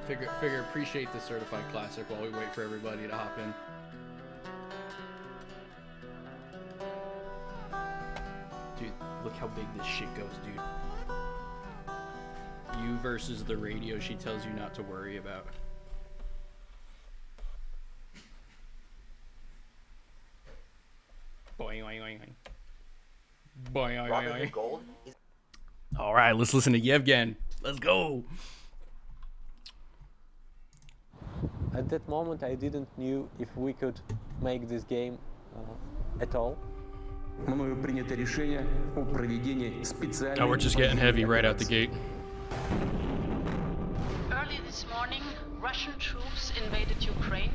Figure appreciate the certified classic while we wait for everybody to hop in. Dude, look how big this shit goes, dude. You versus the radio she tells you not to worry about. Boing, boing, boing, boing. Boing, boing, boing. All right, let's listen to Yevgen. Let's go. At that moment, I didn't knew if we could make this game at all. Oh, we're just getting heavy right out the gate. Early this morning, Russian troops invaded Ukraine.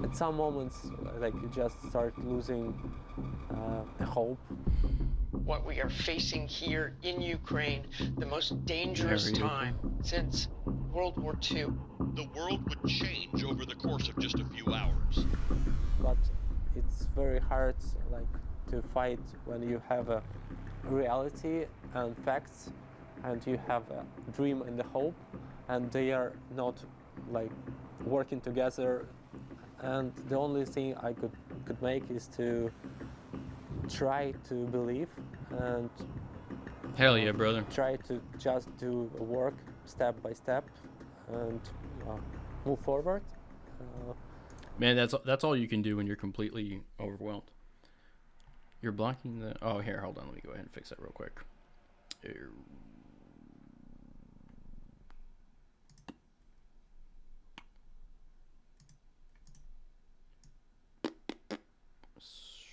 At some moments, like, you just start losing hope. What we are facing here in Ukraine, the most dangerous time since World War II. The world would change over the course of just a few hours. But it's very hard, like, to fight when you have a reality and facts, and you have a dream and a hope, and they are not, like, working together. And the only thing I could make is to try to believe and hell yeah, brother. Try to just do work step by step and move forward. Man, that's all you can do when you're completely overwhelmed. You're blocking the. Oh, here, hold on. Let me go ahead and fix that real quick. Here.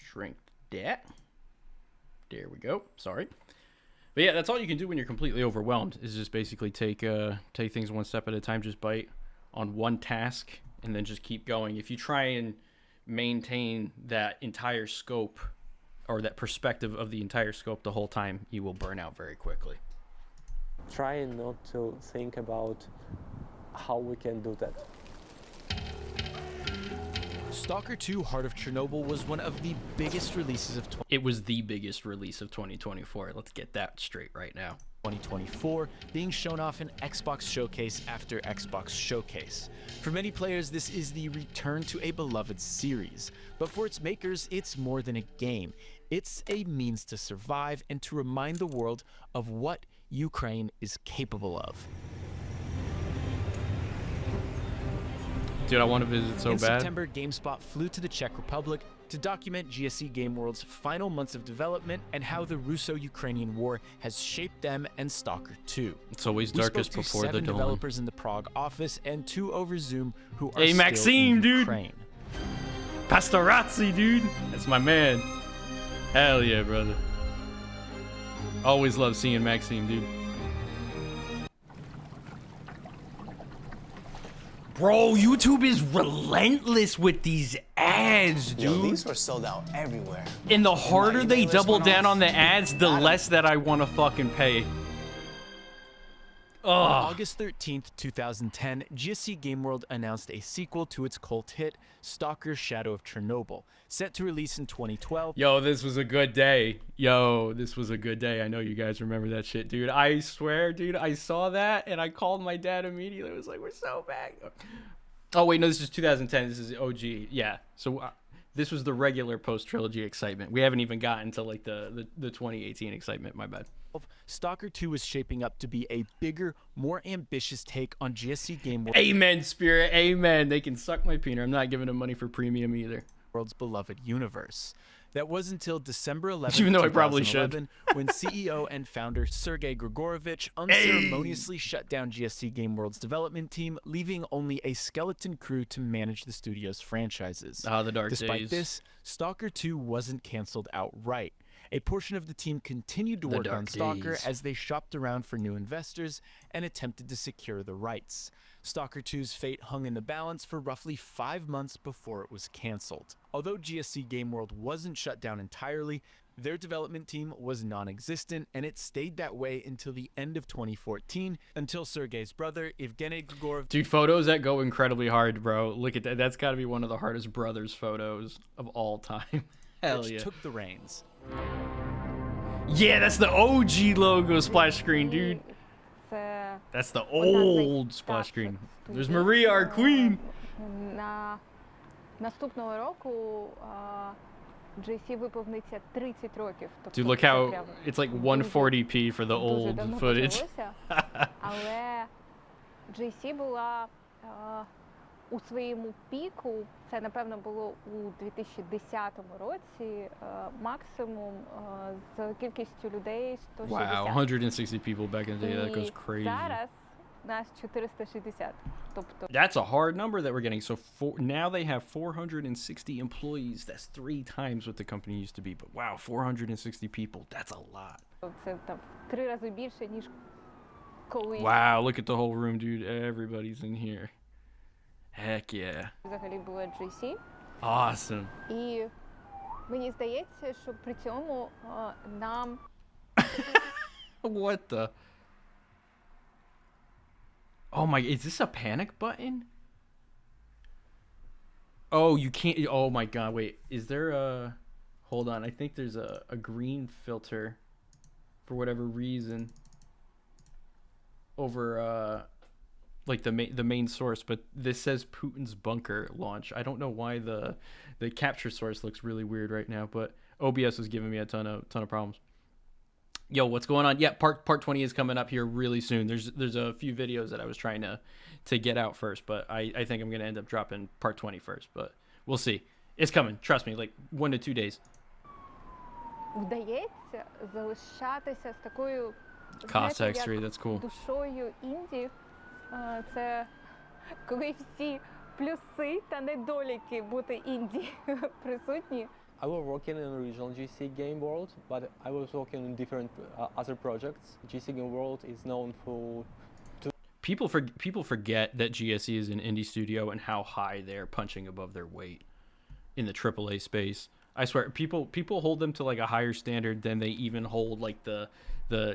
Shrink that. There we go. Sorry. But yeah, that's all you can do when you're completely overwhelmed, is just basically take things one step at a time, just bite on one task, and then just keep going. If you try and maintain that entire scope, or that perspective of the entire scope the whole time, you will burn out very quickly. Try not to think about how we can do that. STALKER 2 Heart of Chornobyl was one of the biggest releases of It was the biggest release of 2024. Let's get that straight right now. 2024, being shown off in Xbox Showcase after Xbox Showcase. For many players, this is the return to a beloved series, but for its makers, it's more than a game. It's a means to survive and to remind the world of what Ukraine is capable of. Dude, I want to visit so bad. In September, GameSpot flew to the Czech Republic to document GSC Game World's final months of development and how the Russo-Ukrainian war has shaped them and STALKER 2. It's always darkest before the dawn. 7 developers in the Prague office and 2 over Zoom who are hey, still Maxime, in dude. Ukraine. Pastorazzi, dude. That's my man. Hell yeah, brother. Always love seeing Maxime, dude. Bro, YouTube is relentless with these ads, dude. Yo, these were sold out everywhere. And the harder they double down on the ads, the less that I want to fucking pay. On August 13th, 2010, GSC Game World announced a sequel to its cult hit, STALKER Shadow of Chernobyl, set to release in 2012. Yo, this was a good day. Yo, this was a good day. I know you guys remember that shit, dude. I swear, dude, I saw that and I called my dad immediately. I was like, we're so back. Oh, wait, no, this is 2010. This is OG. Yeah, so this was the regular post-trilogy excitement. We haven't even gotten to, like, the 2018 excitement. My bad. STALKER 2 is shaping up to be a bigger, more ambitious take on GSC Game World. Amen, Spirit. Amen. They can suck my peanut. I'm not giving them money for premium either. World's beloved universe. That was until December 11th, even though I probably should, when CEO and founder Sergei Grigorovich unceremoniously shut down GSC Game World's development team, leaving only a skeleton crew to manage the studio's franchises. Ah, the dark days. Despite this, STALKER 2 wasn't canceled outright. A portion of the team continued to work on STALKER as they shopped around for new investors and attempted to secure the rights. STALKER 2's fate hung in the balance for roughly 5 months before it was canceled. Although GSC Game World wasn't shut down entirely, their development team was non-existent, and it stayed that way until the end of 2014, until Sergei's brother, Evgeny Grigorov... Dude, photos that go incredibly hard, bro. Look at that. That's got to be one of the hardest brothers photos of all time. Hell yeah. Took the reins. Yeah, that's the OG logo splash screen, dude. Це That's the old splash screen. There's Maria, our queen. Наступного року GSC виповниться 30 років. Dude, look how it's like 140p for the old footage. Але GSC була у своєму піку, це, напевно, було у 2010 році, максимум з кількістю людей 160. Wow, 160 people back in the day. That goes crazy. Зараз нас 460. Тобто That's a hard number that we're getting. So now they have 460 employees. That's 3 times what the company used to be. But wow, 460 people. That's a lot. це там 3 рази більше, ніж колись. Wow, look at the whole room, dude. Everybody's in here. Heck yeah. Взагалі було GSC. Awesome. І мені здається, що при цьому нам What the? Oh my, is this a panic button? Oh, you can't, oh my god, wait. Is there a, hold on, I think there's a green filter for whatever reason over like the main source, but this says Putin's bunker launch. I don't know why the capture source looks really weird right now, but OBS was giving me a ton of problems. Yo, what's going on? Yeah, part 20 is coming up here really soon. There's a few videos that I was trying to get out first, but I think I'm gonna end up dropping part 20 first, but we'll see. It's coming, trust me, like 1 to 2 days. Вдається залишатися з такою X3, that's cool. душою інді. Це коли всі плюси та недоліки бути інді присутні. I was working in original GSC Game World, but I was working on different other projects. GSC Game World is known for... People forget that GSC is an indie studio and how high they're punching above their weight in the AAA space. I swear, people hold them to like a higher standard than they even hold like the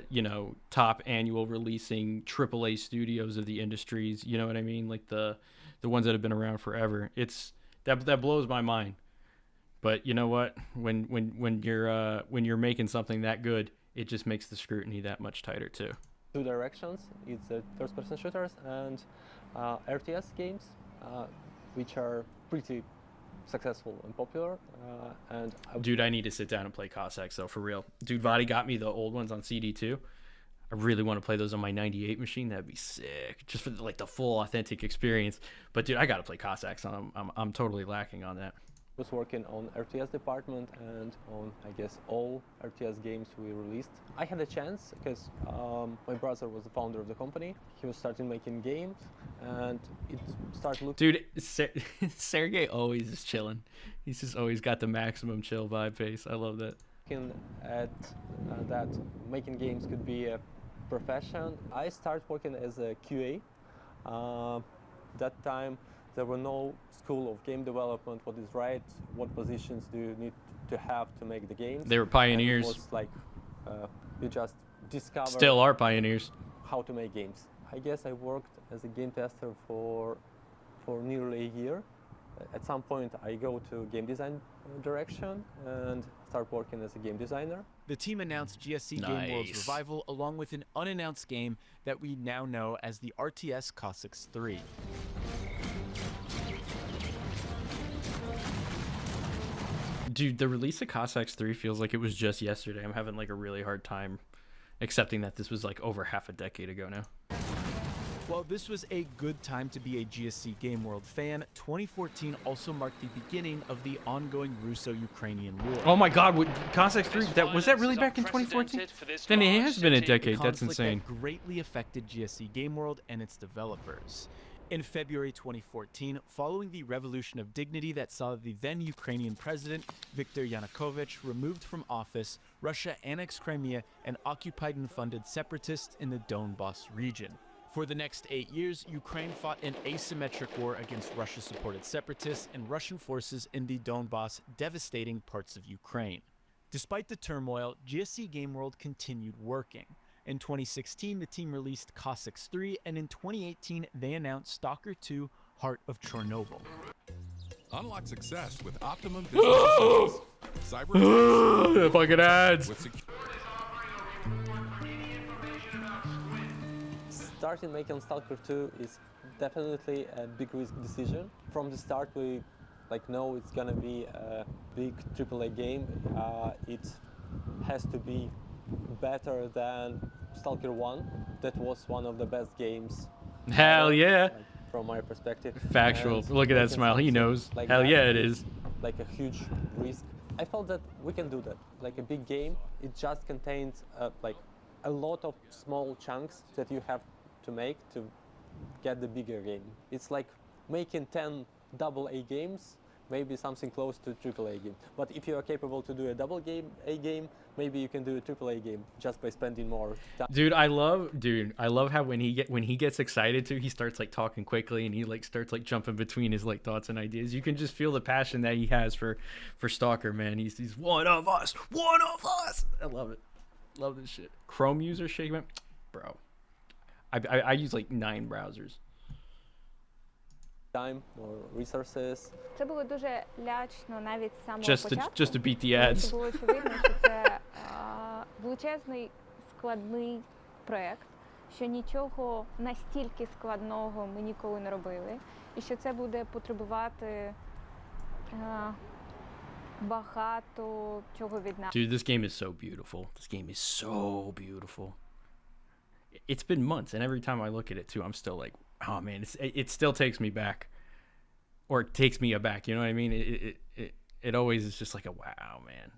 you know, top annual releasing AAA studios of the industries. You know what I mean? Like the ones that have been around forever. It's that blows my mind. But you know what? When you're making something that good, it just makes the scrutiny that much tighter too. 2 directions. It's first-person shooters and RTS games, which are pretty successful and popular. Dude, I need to sit down and play Cossacks though, for real. Dude, Vadi got me the old ones on CD too. I really want to play those on my 98 machine. That'd be sick, just for like the full authentic experience. But dude, I gotta play Cossacks. I'm totally lacking on that. Was working on RTS department and on, I guess, all RTS games we released. I had a chance because my brother was the founder of the company. He was starting making games and it started looking... Dude, Sergey always is chilling. He's just always got the maximum chill vibe face. I love that. Looking at that making games could be a profession. I started working as a QA. That time there were no school of game development, what is right, what positions do you need to have to make the games. They were pioneers. And it was like you just discover... Still are pioneers. ...how to make games. I guess I worked as a game tester for nearly a year. At some point I go to game design direction and start working as a game designer. The team announced GSC Game World's revival along with an unannounced game that we now know as the RTS Cossacks 3. Dude, the release of Cossacks 3 feels like it was just yesterday. I'm having like a really hard time accepting that this was like over half a decade ago now. While this was a good time to be a GSC Game World fan, 2014 also marked the beginning of the ongoing Russo-Ukrainian war. Oh my god, Cossacks 3, was that really back in 2014? Then it has been a decade, that's insane. That greatly affected GSC Game World and its developers. In February 2014, following the revolution of dignity that saw the then Ukrainian president, Viktor Yanukovych, removed from office, Russia annexed Crimea and occupied and funded separatists in the Donbas region. For the next 8 years, Ukraine fought an asymmetric war against Russia-supported separatists and Russian forces in the Donbas, devastating parts of Ukraine. Despite the turmoil, GSC Game World continued working. In 2016, the team released Cossacks 3, and in 2018, they announced STALKER 2, Heart of Chornobyl. Unlock success with optimum business cyber the fucking ads. Starting making Stalker 2 is definitely a big risk decision. From the start, we know it's gonna be a big AAA game. It has to be better than Stalker 1. That was one of the best games. Hell yeah. From my perspective. Factual. And Look at that smile. He knows. Like Hell that, yeah, it is. Like a huge risk. I felt that we can do that. Like a big game, it just contains a lot of small chunks that you have to make to get the bigger game. It's like making 10 AA games, maybe something close to AAA game. But if you are capable to do a A game, maybe you can do a AAA game just by spending more time. Dude, I love how when he gets excited too, he starts like talking quickly and he like starts like jumping between his like thoughts and ideas. You can just feel the passion that he has for Stalker, man. He's one of us. One of us. I love it. Love this shit. Chrome user shake, bro. I use like 9 browsers. Time or resources. Це було дуже лячно навіть з самого початку. Just to beat the ads. Це було очевидно, що це величезний складний проєкт, що нічого настільки складного ми ніколи не робили, і що це буде потребувати багато чого від нас. Dude, this game is so beautiful. This game is so beautiful. It's been months, and every time I look at it too, I'm still like, oh man, it still takes me back, or it takes me aback. You know what I mean? It always is just like a wow, man,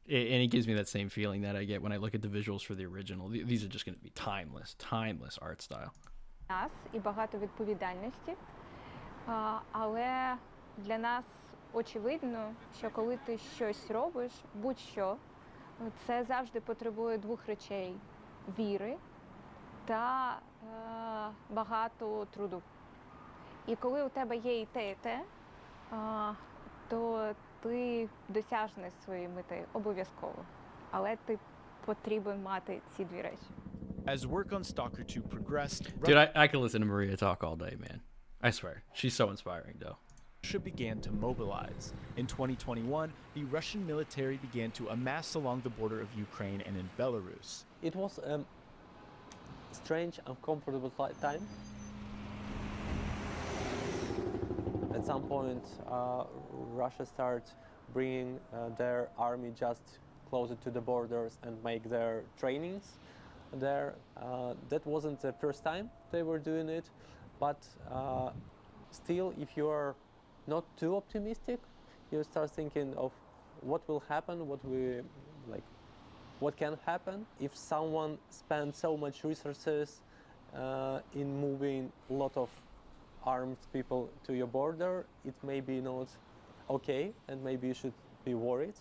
and it gives me that same feeling that I get when I look at the visuals for the original. These are just going to be timeless art style. Нас і багато відповідальності, але для нас очевидно, що коли ти щось робиш, будь-що, це завжди потребує 2 речей: віри та багато труду. І коли у тебе є і те, то ти досягнеш своєї мети обов'язково. Але ти потрібен мати ці 2 речі. As work on Stalker 2 progressed, Dude, I can listen to Maria talk all day, man. I swear. She's so inspiring, though. Russia began to mobilize. In 2021, the Russian military began to amass along the border of Ukraine and in Belarus. It was a strange, uncomfortable time. At some point, Russia started bringing their army just closer to the borders and make their trainings there. That wasn't the first time they were doing it, but still, if you are not too optimistic, you start thinking of what will happen, what can happen if someone spends so much resources in moving a lot of armed people to your border. It may be not okay, and maybe you should be worried.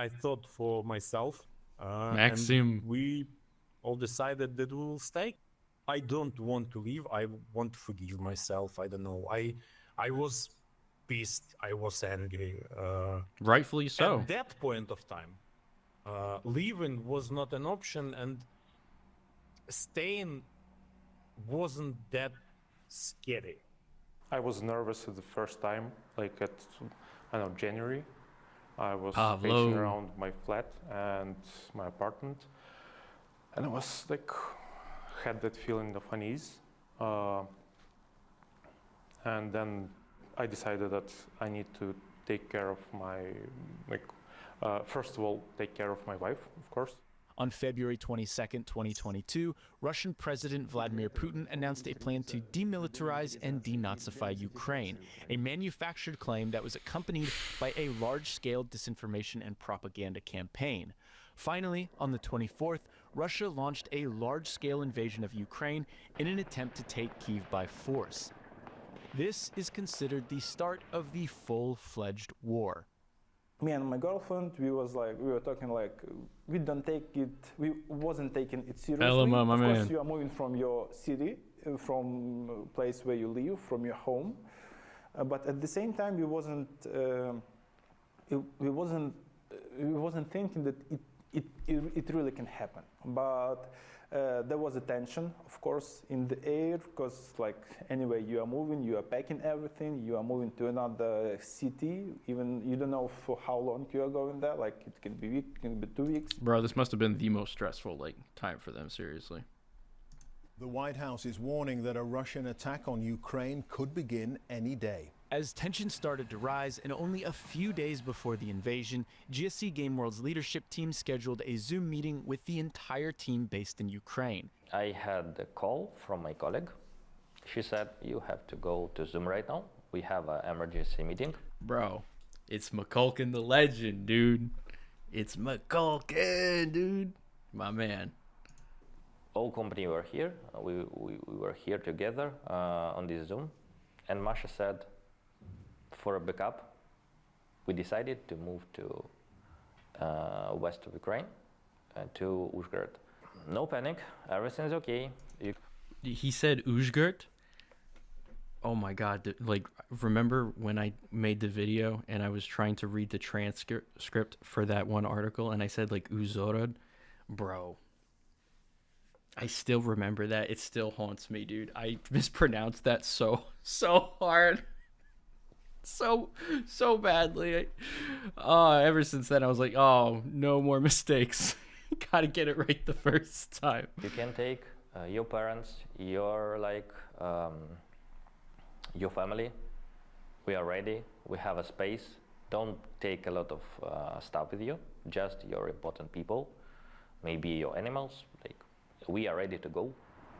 I thought for myself, Maxim. and we all decided that we will stay. I don't want to leave. I want to forgive myself. I don't know. I was pissed. I was angry. Rightfully so. At that point of time, leaving was not an option, and staying wasn't that scary. I was nervous at the first time, like at, I don't know, January. I was Pavlo. pacing around my flat and my apartment, and I was like, had that feeling of unease. And then I decided that I need to take care of my, first of all, take care of my wife, of course. On February 22nd, 2022, Russian President Vladimir Putin announced a plan to demilitarize and denazify Ukraine, a manufactured claim that was accompanied by a large-scale disinformation and propaganda campaign. Finally, on the 24th, Russia launched a large-scale invasion of Ukraine in an attempt to take Kyiv by force. This is considered the start of the full-fledged war. Me and my girlfriend, we were talking like, we wasn't taking it seriously. LMO, my of course, man. you are moving from your city, from place where you live, from your home, but at the same time, we wasn't thinking that it really can happen. But there was a tension, of course, in the air, because like anyway, you are moving, you are packing everything, you are moving to another city, even you don't know for how long you are going there, like it can be a week, it can be 2 weeks. Bro, this must have been the most stressful like time for them, seriously. The White House is warning that a Russian attack on Ukraine could begin any day. As tensions started to rise, and only a few days before the invasion, GSC Game World's leadership team scheduled a Zoom meeting with the entire team based in Ukraine. I had a call from my colleague. She said, "You have to go to Zoom right now. We have an emergency meeting." Bro, it's McCulkin the legend, dude. It's McCulkin, dude. My man. All company were here. We were here together on this Zoom. And Masha said, for a backup, we decided to move to west of Ukraine, to Uzhgorod. No panic, everything's okay. He said Uzhgorod? Oh my God, like, remember when I made the video and I was trying to read the transcript for that one article and I said like Uzhgorod? Bro, I still remember that. It still haunts me, dude. I mispronounced that so hard. So badly. Ever since then I was like, oh, no more mistakes. Gotta get it right the first time. You can take your parents, your family. We are ready. We have a space. Don't take a lot of stuff with you. Just your important people. Maybe your animals. Like, we are ready to go.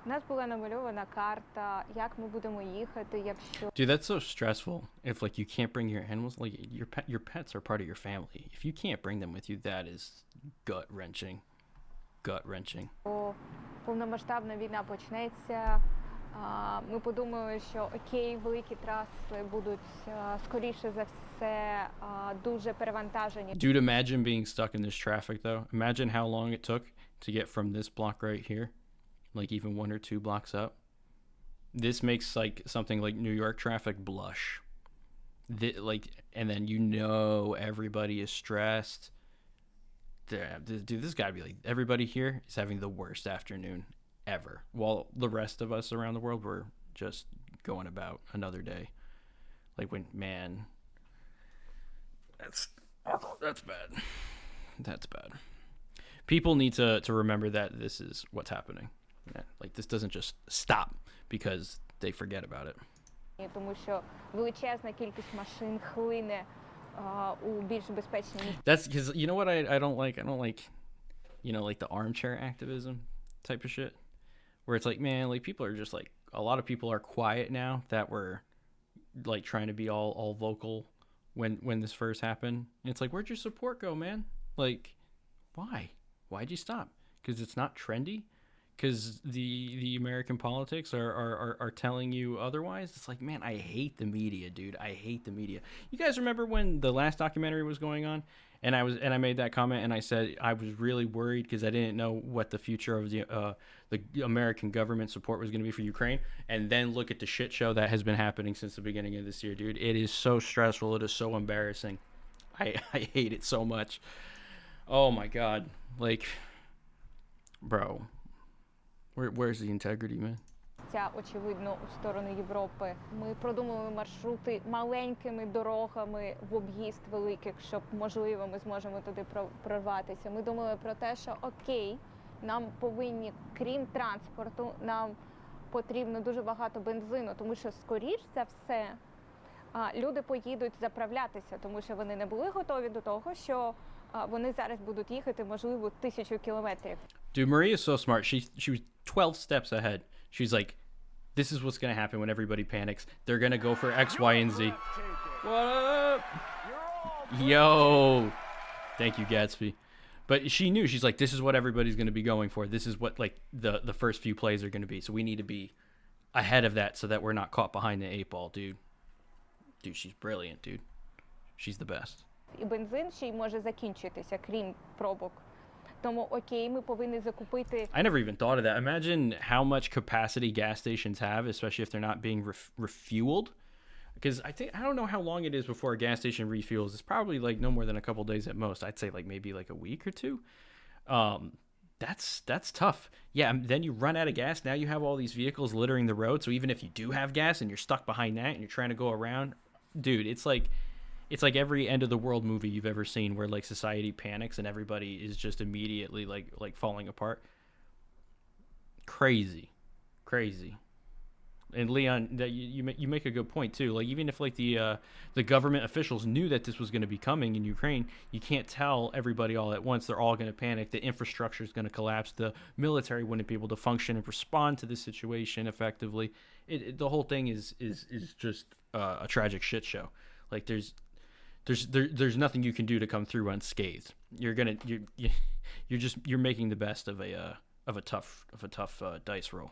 У нас була намальована карта, як ми будемо їхати, якщо... Dude, that's so stressful. If like you can't bring your animals, like your pets are part of your family. If you can't bring them with you, that is gut-wrenching. Gut-wrenching. Повномасштабна війна почнеться. Ми подумали, що окей, великі траси будуть скоріше за все дуже перевантажені. Dude, imagine being stuck in this traffic though. Imagine how long it took to get from this block right here, like even 1 or 2 blocks up. This makes like something like New York traffic blush. And then you know everybody is stressed. Dude, this gotta be like everybody here is having the worst afternoon ever, while the rest of us around the world were just going about another day. Like when, man, that's bad. That's bad. People need to remember that this is what's happening. Like this doesn't just stop because they forget about it. Тому що величезна кількість машин хлине у більш безпечні місця. That's because, you know what I don't like? I don't like, you know, like the armchair activism type of shit. Where it's like, man, like people are just like, a lot of people are quiet now that were like trying to be all vocal when this first happened. And it's like, where'd your support go, man? Like, why'd you stop? Because it's not trendy? Because the American politics are telling you otherwise? It's like, man, I hate the media, dude. I hate the media. You guys remember when the last documentary was going on? And I made that comment and I said I was really worried because I didn't know what the future of the American government support was going to be for Ukraine. And then look at the shit show that has been happening since the beginning of this year, dude. It is so stressful. It is so embarrassing. I hate it so much. Oh my God. Like, bro, where's the integrity, man? Очевидно, у сторону Європи. Ми продумали маршрути маленькими дорогами в об'їзд великих, щоб, можливо, ми зможемо туди прорватися. Ми думали про те, що окей, нам повинні, крім транспорту, нам потрібно дуже багато бензину, тому що, скоріш за все, люди поїдуть заправлятися, тому що вони не були готові до того, що вони зараз будуть їхати, можливо, 1000 кілометрів. Dude, Maria is so smart. She was 12 steps ahead. She's like, this is what's going to happen when everybody panics. They're going to go for X, Y, and Z. What up? Yo. Thank you, Gatsby. But she knew. She's like, this is what everybody's going to be going for. This is what like the first few plays are going to be. So we need to be ahead of that so that we're not caught behind the 8 ball, dude. Dude, she's brilliant, dude. She's the best. І бензин ще й може закінчитися, крім пробок. Тому окей, ми повинні закупити. I never even thought of that. Imagine how much capacity gas stations have, especially if they're not being refueled. Because I don't know how long it is before a gas station refuels. It's probably like no more than a couple days at most. I'd say like maybe like a week or 2. That's tough. Yeah, then you run out of gas. Now you have all these vehicles littering the road. So even if you do have gas and you're stuck behind that and you're trying to go around, dude, it's like every end of the world movie you've ever seen where like society panics and everybody is just immediately like falling apart. Crazy. crazy. And Leon, that you make a good point too. Like even if like the government officials knew that this was going to be coming in Ukraine, you can't tell everybody all at once. They're all going to panic. The infrastructure is going to collapse. The military wouldn't be able to function and respond to the situation effectively. The whole thing is just a tragic shit show. Like there's nothing you can do to come through unscathed. You're making the best of a tough dice roll.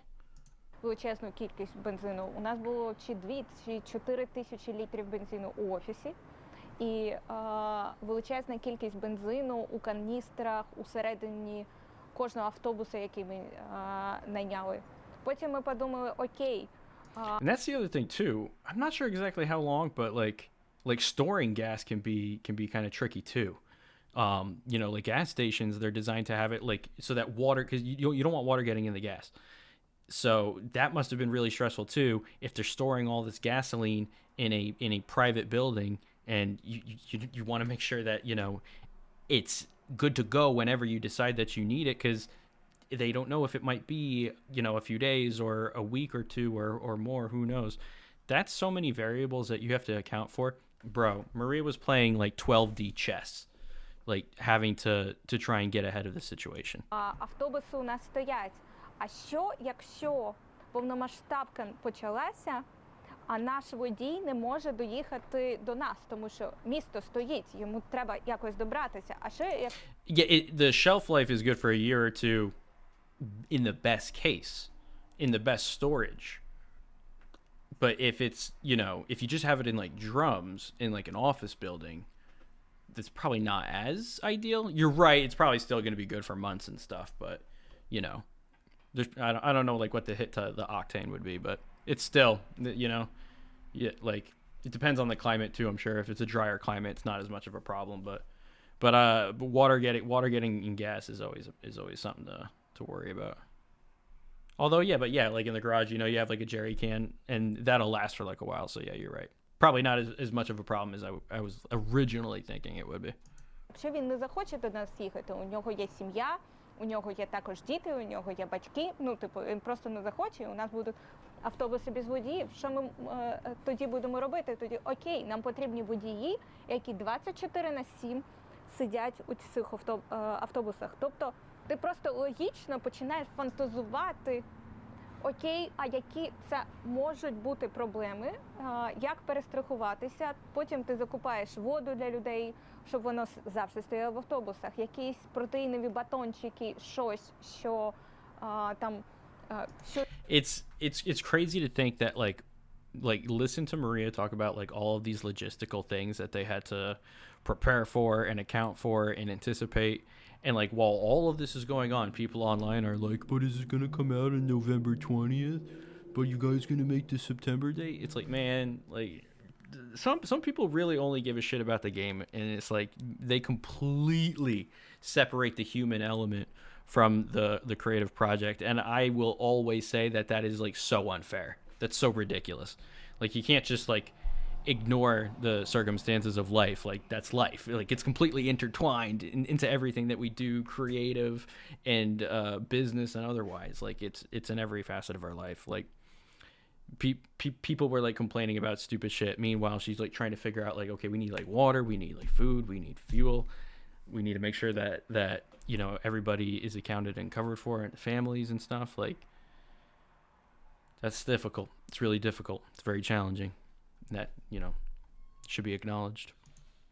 Величезну кількість бензину. У нас було чи 2, чи 4 тисячі літрів бензину у офісі. І величезна кількість бензину у каністрах усередині кожного автобуса, який ми найняли. Потім ми подумали, окей. And that's the other thing too. I'm not sure exactly how long, but like storing gas can be kind of tricky too. Like gas stations, they're designed to have it like so that water, because you don't want water getting in the gas. So that must have been really stressful too. If they're storing all this gasoline in a private building, and you want to make sure that it's good to go whenever you decide that you need it, because they don't know if it might be a few days or a week or two or more. Who knows? That's so many variables that you have to account for. Bro, Maria was playing like 12D chess, like having to try and get ahead of the situation. Автобуси у нас стоять. А що, якщо повномасштабка почалася, а наш водій не може доїхати до нас, тому що місто стоїть, йому треба якось добратися. А що як... Yeah, the shelf life is good for a year or two in the best case, in the best storage. But if it's, if you just have it in like drums in like an office building, that's probably not as ideal. You're right, it's probably still going to be good for months and stuff, but I don't know like what the hit to the octane would be, but it's still, like it depends on the climate too. I'm sure if it's a drier climate, it's not as much of a problem, but water getting in gas is always something to worry about. Although like in the garage, you have like a jerry can and that'll last for like a while. So yeah, you're right. Probably not as much of a problem as I was originally thinking it would be. Якщо він не захоче до нас їхати, у нього є сім'я, у нього є також діти, у нього є батьки, він просто не захоче, у нас будуть автобуси без водіїв. Що ми тоді будемо робити? Тоді, окей, нам потрібні водії, які 24/7 сидять у цих автобусах. Тобто ти просто логічно починаєш фантазувати, окей, а які це можуть бути проблеми, як перестрахуватися. Потім ти закупаєш воду для людей, щоб воно завжди стояло в автобусах, якісь протеїнові батончики, щось, що там... It's crazy to think that like listen to Maria talk about like all of these logistical things that they had to prepare for and account for and anticipate. And like while all of this is going on, people online are like, but is it gonna come out on November 20th? But you guys gonna make the September date? It's like, man, like some people really only give a shit about the game, and it's like they completely separate the human element from the creative project. And I will always say that is like so unfair. That's so ridiculous. Like you can't just like ignore the circumstances of life. Like that's life. Like it's completely intertwined into everything that we do, creative and business and otherwise. Like it's in every facet of our life. Like people were like complaining about stupid shit. Meanwhile, she's like trying to figure out like, okay, we need like water, we need like food, we need fuel, we need to make sure that everybody is accounted and covered for, and families and stuff. Like that's difficult. It's really difficult. It's very challenging. That should be acknowledged.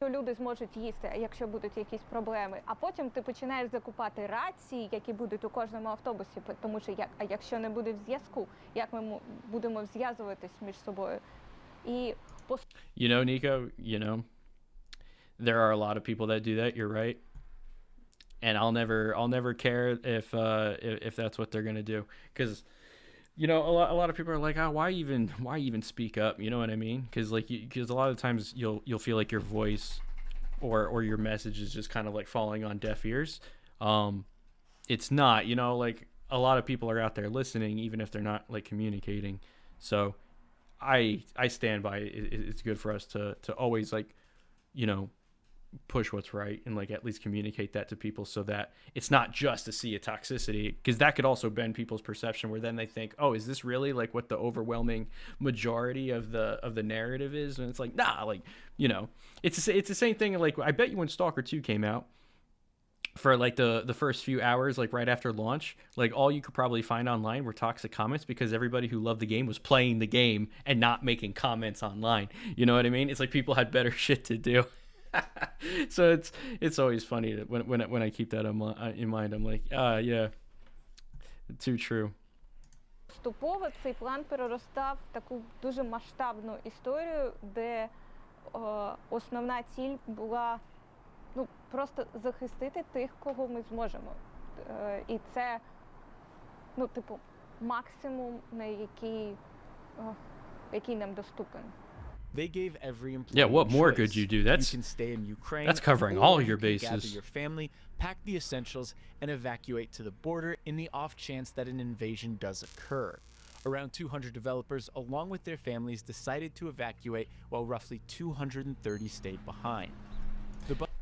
Люди зможуть їсти, якщо будуть якісь проблеми. А потім ти починаєш закупати рації, які будуть у кожному автобусі, тому що якщо не буде зв'язку, як ми будемо зв'язуватись між собою? І Nico, there are a lot of people that do that. You're right. And I'll never care if that's what they're going to do, because a lot of people are like, oh, why even speak up? You know what I mean? Because a lot of times you'll feel like your voice or your message is just kind of like falling on deaf ears. It's not. Like a lot of people are out there listening, even if they're not like communicating. So I stand by it. It's good for us to always like push what's right and like at least communicate that to people so that it's not just a sea of toxicity, because that could also bend people's perception where then they think, oh, is this really like what the overwhelming majority of the narrative is? And it's like, nah, like, you know, it's the same thing. Like, I bet you when Stalker 2 came out, for like the first few hours, like right after launch, like all you could probably find online were toxic comments, because everybody who loved the game was playing the game and not making comments online. You know what I mean? It's like people had better shit to do. So it's always funny that when I keep that in mind, I'm like, yeah, too true. Поступово цей план переростав в таку дуже масштабну історію, де основна ціль була просто захистити тих, кого ми зможемо. І це, типу, максимум, на який нам доступен. They gave every employee Yeah, what more choice. could you do? You can stay in Ukraine. That's covering or all you your can bases. Gather your family, pack the essentials, and evacuate to the border in the off chance that an invasion does occur. Around 200 developers, along with their families, decided to evacuate, while roughly 230 stayed behind.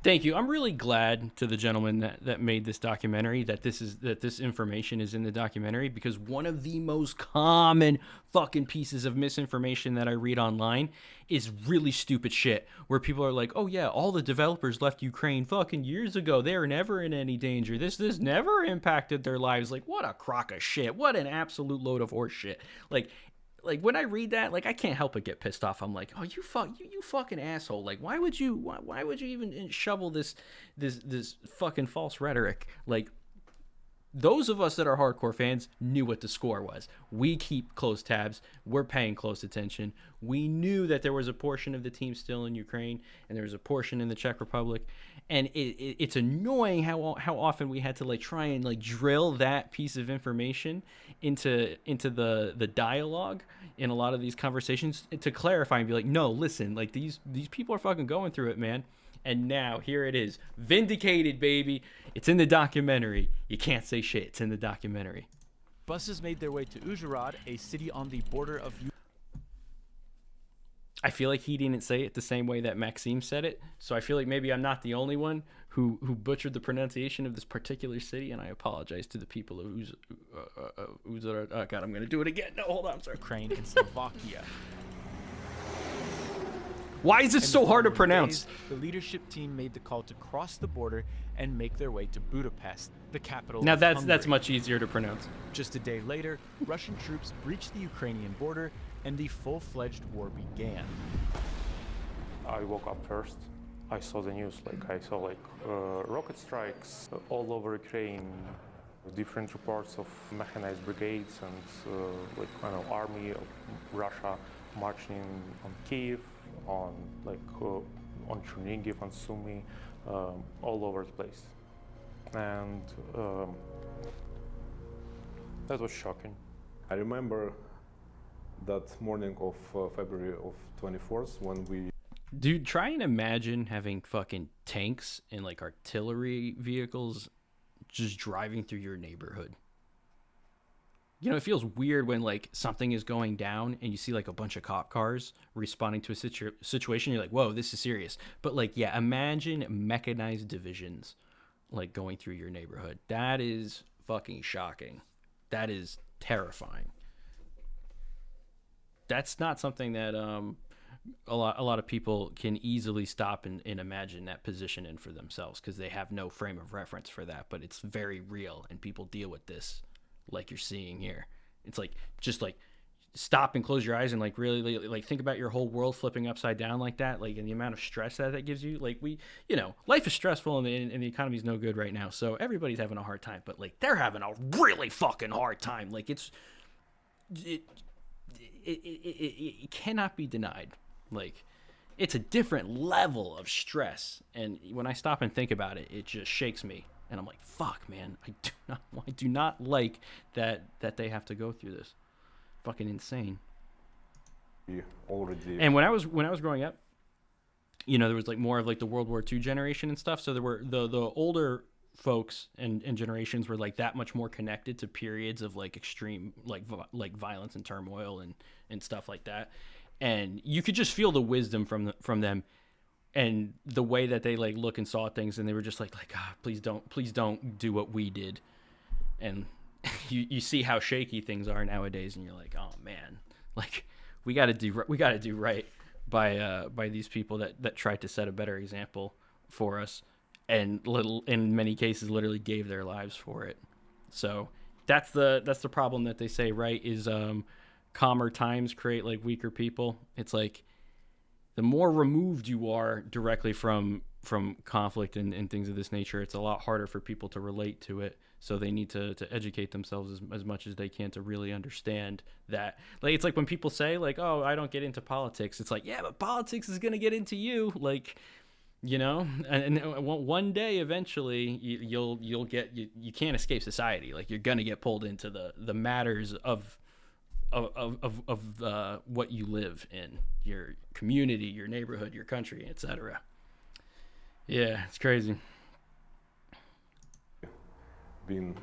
Thank you. I'm really glad to the gentleman that made this documentary that this information is in the documentary, because one of the most common fucking pieces of misinformation that I read online is really stupid shit where people are like, oh yeah, all the developers left Ukraine fucking years ago. They were never in any danger. This never impacted their lives. Like, what a crock of shit. What an absolute load of horse shit. Like when I read that, like I can't help but get pissed off. I'm like, oh, you fucking asshole. Like, why would you even shovel this fucking false rhetoric? Like, those of us that are hardcore fans knew what the score was. We keep close tabs. We're paying close attention. We knew that there was a portion of the team still in Ukraine and there was a portion in the Czech Republic. And it's annoying how often we had to like try and like drill that piece of information into the dialogue in a lot of these conversations to clarify and be like, no, listen, like these people are fucking going through it, man. And now here it is, vindicated, baby. It's in the documentary. You can't say shit. It's in the documentary. Buses made their way to Uzhhorod, a city on the border of I feel like he didn't say it the same way that Maxime said it, so I feel like maybe I'm not the only one who butchered the pronunciation of this particular city, and I apologize to the people of Uzhhorod. Oh God, I'm gonna do it again. No, hold on, I'm sorry. Ukraine and Slovakia. Why is it so hard to pronounce? The leadership team made the call to cross the border and make their way to Budapest, the capital now of that's Hungary. much easier to pronounce. Just a day later, Russian troops breached the Ukrainian border and the full-fledged war began. I woke up first. I saw the news. I saw rocket strikes all over Ukraine, different reports of mechanized brigades and army of Russia marching on Kiev, on Chernihiv, on Sumy, all over the place, and that was shocking. I remember that morning of February of 24th when we... Dude, try and imagine having fucking tanks and like artillery vehicles just driving through your neighborhood. You know, it feels weird when like something is going down and you see like a bunch of cop cars responding to a situation. You're like, whoa, this is serious. But like, yeah, imagine mechanized divisions like going through your neighborhood. That is fucking shocking. That is terrifying. That's not something that a lot of people can easily stop and imagine that position in for themselves, because they have no frame of reference for that. But it's very real, and people deal with this like you're seeing here. It's like, just like stop and close your eyes and like really like think about your whole world flipping upside down like that, like, and the amount of stress that gives you. Like, life is stressful and the economy's no good right now, so everybody's having a hard time, but like they're having a really fucking hard time. Like it cannot be denied. Like, it's a different level of stress, and when I stop and think about it, it just shakes me, and I'm like, fuck, man, I do not like that they have to go through this. Fucking insane. Already. And when I was growing up, there was like more of like the World War II generation and stuff, so there were the older folks and generations were like that much more connected to periods of like extreme like violence and turmoil and stuff like that, and you could just feel the wisdom from them and the way that they like look and saw things, and they were just like, ah, please don't do what we did. And you see how shaky things are nowadays, and you're like, oh man, like we got to do right by these people that tried to set a better example for us, and in many cases literally gave their lives for it. So that's the problem that they say, right, is calmer times create like weaker people. It's like the more removed you are directly from conflict and things of this nature, it's a lot harder for people to relate to it. So they need to educate themselves as much as they can to really understand that. Like, it's like when people say like, oh, I don't get into politics. It's like, yeah, but politics is going to get into you. Like, you know, and one day eventually you'll get, you can't escape society. Like, you're going to get pulled into the matters of what you live in, your community, your neighborhood, your country, etc. Yeah, it's crazy. Been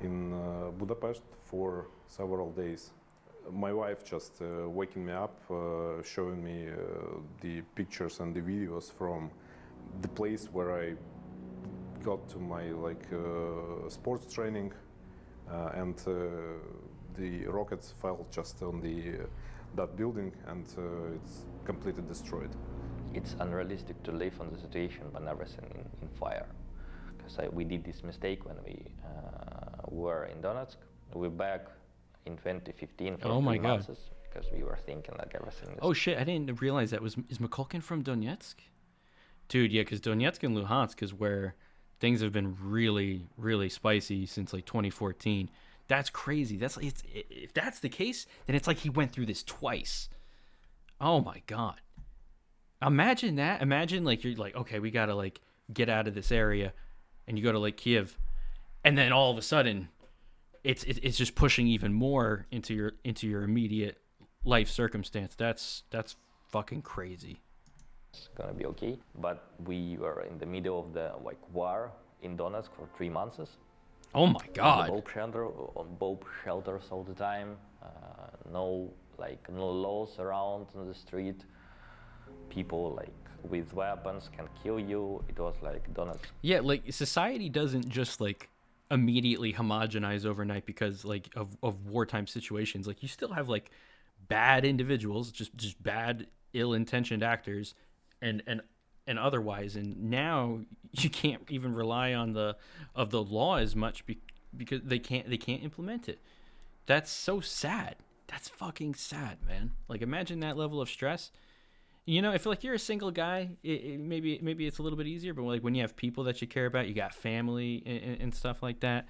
in Budapest for several days. My wife just waking me up, showing me the pictures and the videos from the place where I got to my sports training, and the rockets fell just on that building, and it's completely destroyed. It's unrealistic to live on the situation when everything in fire. Because we did this mistake when we were in Donetsk. We're back in 2015 for 3 months because we were thinking like everything is... Oh shit, I didn't realize that. Is Mikulkin from Donetsk? Dude, yeah, because Donetsk and Luhansk is where things have been really, really spicy since like 2014. That's crazy. That's like, if that's the case, then it's like he went through this twice. Oh my god. Imagine that. Imagine like you're like, okay, we gotta like get out of this area, and you go to like Kiev, and then all of a sudden, it's just pushing even more into your immediate life circumstance. That's fucking crazy. It's gonna be okay, but we were in the middle of the like war in Donetsk for 3 months. Oh my god! On bomb shelters all the time. No laws around on the street. People like with weapons can kill you. It was like Donetsk. Yeah, like society doesn't just like immediately homogenize overnight because like of wartime situations. Like you still have like bad individuals, just bad, ill-intentioned actors, and otherwise. And now you can't even rely on the law as much because they can't implement it. That's so sad. That's fucking sad, man. Like imagine that level of stress. You know, if like you're a single guy, maybe it's a little bit easier. But like when you have people that you care about, you got family and stuff like that,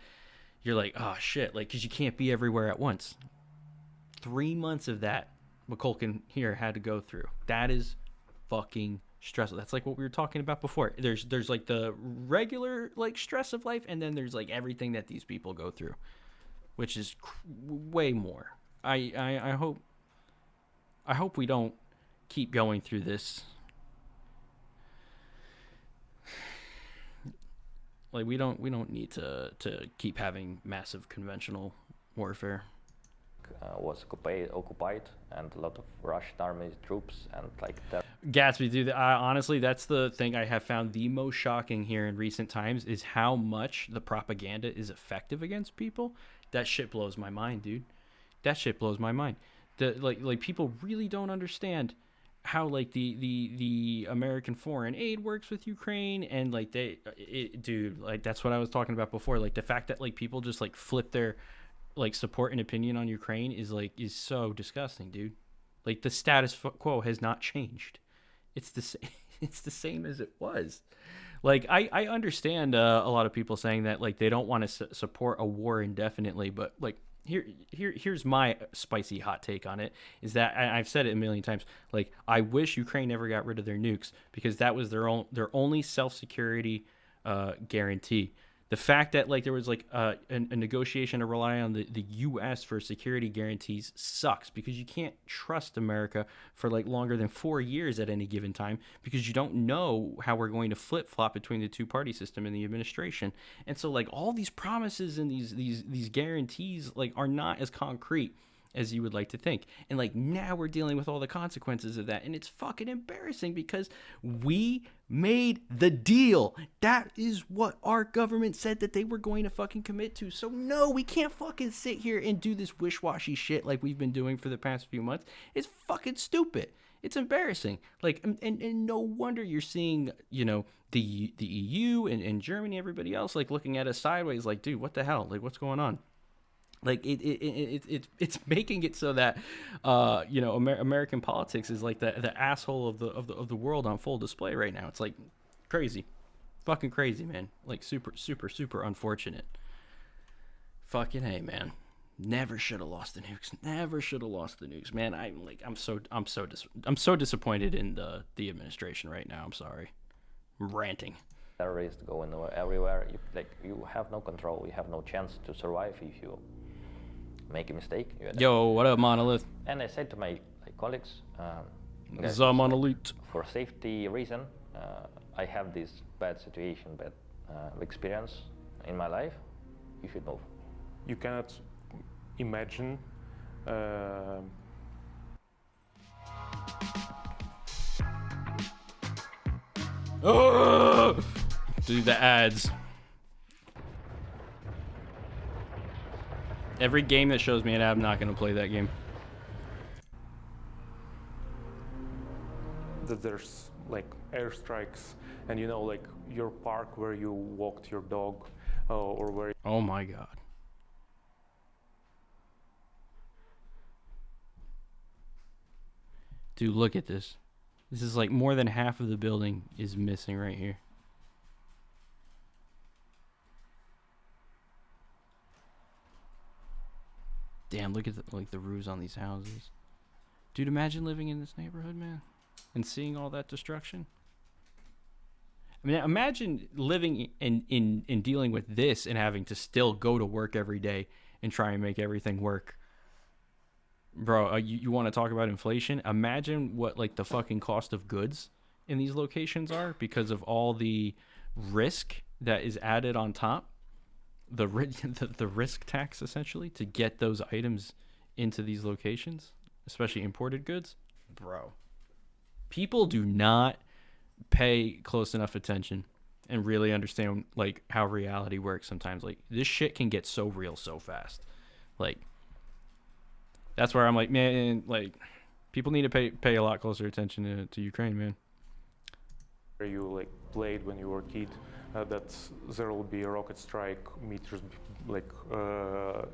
you're like, oh shit, like because you can't be everywhere at once. 3 months of that, Mikulkin here had to go through. That is fucking stressful. That's like what we were talking about before. There's like the regular like stress of life, and then there's like everything that these people go through, which is way more. I hope we don't keep going through this. Like we don't need to keep having massive conventional warfare. Was occupied, and a lot of Russian army troops and like that. Gatsby, dude, honestly, that's the thing I have found the most shocking here in recent times is how much the propaganda is effective against people. That shit blows my mind, dude. That shit blows my mind. Like people really don't understand how like the American foreign aid works with Ukraine, and like dude, like that's what I was talking about before. Like the fact that like people just like flip their like support and opinion on Ukraine is so disgusting, dude. Like the status quo has not changed. It's the same as it was. Like I understand a lot of people saying that like they don't want to support a war indefinitely, but like here's my spicy hot take on it is that I've said it a million times. Like I wish Ukraine never got rid of their nukes because that was their only self-security guarantee. The fact that like there was like a negotiation to rely on the U.S. for security guarantees sucks because you can't trust America for like longer than 4 years at any given time because you don't know how we're going to flip-flop between the two-party system and the administration. And so like all these promises and these guarantees like are not as concrete as you would like to think. And like now we're dealing with all the consequences of that, and it's fucking embarrassing because we made the deal. That is what our government said that they were going to fucking commit to. So no, we can't fucking sit here and do this wish-washy shit like we've been doing for the past few months. It's fucking stupid. It's embarrassing. Like, and no wonder you're seeing, you know, the EU and Germany, everybody else, like looking at us sideways, like, dude, what the hell? Like, what's going on? Like it's making it so that you know, American politics is like the asshole of the world on full display right now. It's like crazy, fucking crazy, man. Like super unfortunate. Fucking hey, man. Never should have lost the nukes. Never should have lost the nukes, man. I'm so disappointed in the administration right now. I'm sorry. I'm ranting. Terrorists going everywhere. You have no control. You have no chance to survive if you make a mistake. Yo, what up, Monolith? And I said to my colleagues, the Monolith. For safety reason, I have this bad situation, bad experience in my life. You should move. You cannot imagine Dude, the ads. Every game that shows me an ad, I'm not gonna play that game. that there's like airstrikes, and you know, like your park where you walked your dog, or where. Oh my god. Dude, look at this. This is like more than half of the building is missing right here. Damn, look at the roofs on these houses. Dude, imagine living in this neighborhood, man, and seeing all that destruction. I mean, imagine living in dealing with this and having to still go to work every day and try and make everything work. Bro, you want to talk about inflation? Imagine what like the fucking cost of goods in these locations are because of all the risk that is added on top. The risk tax, essentially, to get those items into these locations, especially imported goods. Bro, people do not pay close enough attention and really understand like how reality works sometimes. Like, this shit can get so real so fast. Like, that's where I'm like, man, like, people need to pay a lot closer attention to Ukraine, man. Where you like played when you were a kid, that there will be a rocket strike meters like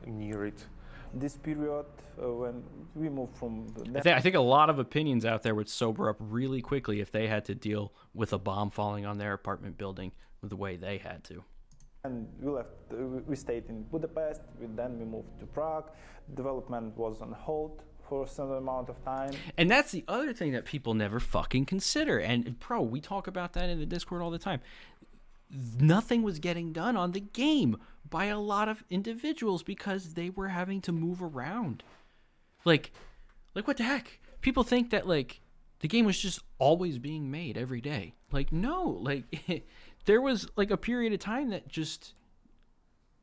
near it. This period when we moved from I think a lot of opinions out there would sober up really quickly if they had to deal with a bomb falling on their apartment building the way they had to. And we left. We stayed in Budapest. Then we moved to Prague. Development was on hold for some amount of time. And that's the other thing that people never fucking consider. And bro, we talk about that in the Discord all the time. Nothing was getting done on the game by a lot of individuals because they were having to move around. Like what the heck? People think that like the game was just always being made every day. Like, no, like there was like a period of time that just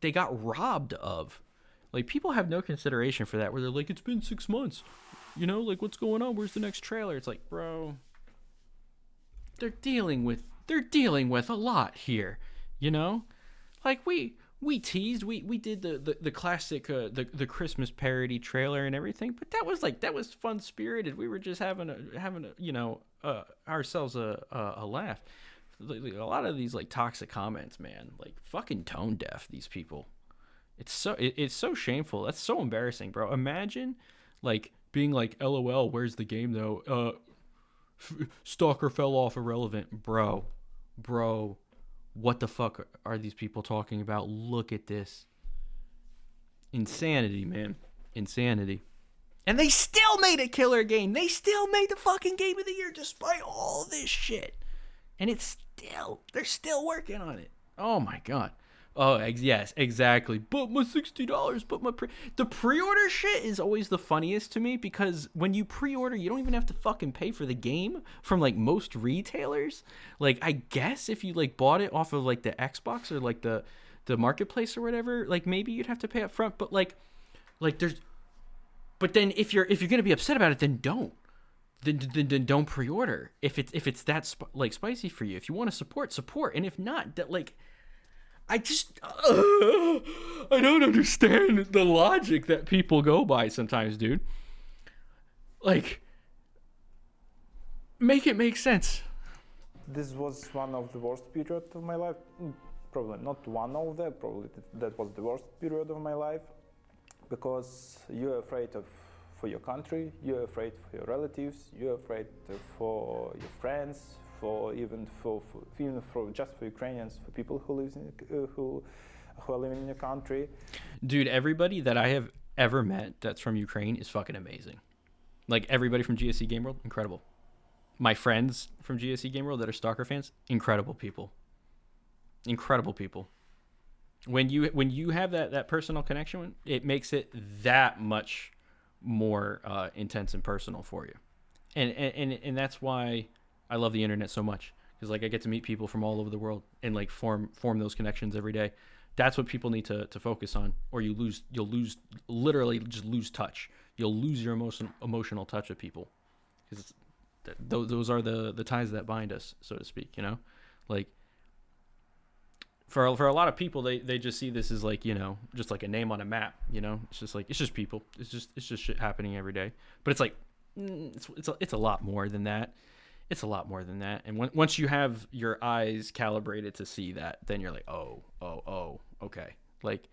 they got robbed of. Like, people have no consideration for that, where they're like, it's been 6 months, you know, like, what's going on? Where's the next trailer? It's like, bro, they're dealing with a lot here, you know? Like, we teased, we did the classic the Christmas parody trailer and everything, but that was fun spirited. We were just having a you know, ourselves a laugh. A lot of these like toxic comments, man, like fucking tone deaf, these people. It's so shameful. That's so embarrassing, bro. Imagine like being like, LOL, where's the game though? Stalker fell off, irrelevant. Bro, what the fuck are these people talking about? Look at this. Insanity, man. Insanity. And they still made a killer game. They still made the fucking game of the year despite all this shit. And they're still working on it. Oh my god. Oh, yes, exactly. But my $60, but the pre-order shit is always the funniest to me, because when you pre-order, you don't even have to fucking pay for the game from like most retailers. Like, I guess if you like bought it off of like the Xbox or like the marketplace or whatever, like maybe you'd have to pay up front, but like But then if you're gonna be upset about it, then don't. Then don't pre-order. If it's that spicy for you, if you want to support, and if not, that like, I don't understand the logic that people go by sometimes, dude. Like, make it make sense. This was one of the worst periods of my life. Probably not one of them. Probably that was the worst period of my life, because you're afraid for your country, you're afraid for your relatives, you're afraid for your friends, even for Ukrainians, for people who are living in your country. Dude, everybody that I have ever met that's from Ukraine is fucking amazing. Like, everybody from GSC Game World, incredible. My friends from GSC Game World that are STALKER fans, incredible people. Incredible people. When you have that personal connection, it makes it that much more intense and personal for you. And that's why I love the internet so much, because like I get to meet people from all over the world and like form those connections every day. That's what people need to focus on, or you'll literally just lose touch. You'll lose your emotional touch with people, because those are the ties that bind us, so to speak, you know? Like, for a lot of people, they just see this as like, you know, just like a name on a map, you know? It's just people. It's just shit happening every day. But it's like, it's a lot more than that. It's a lot more than that. And once you have your eyes calibrated to see that, then you're like, oh, okay. Like,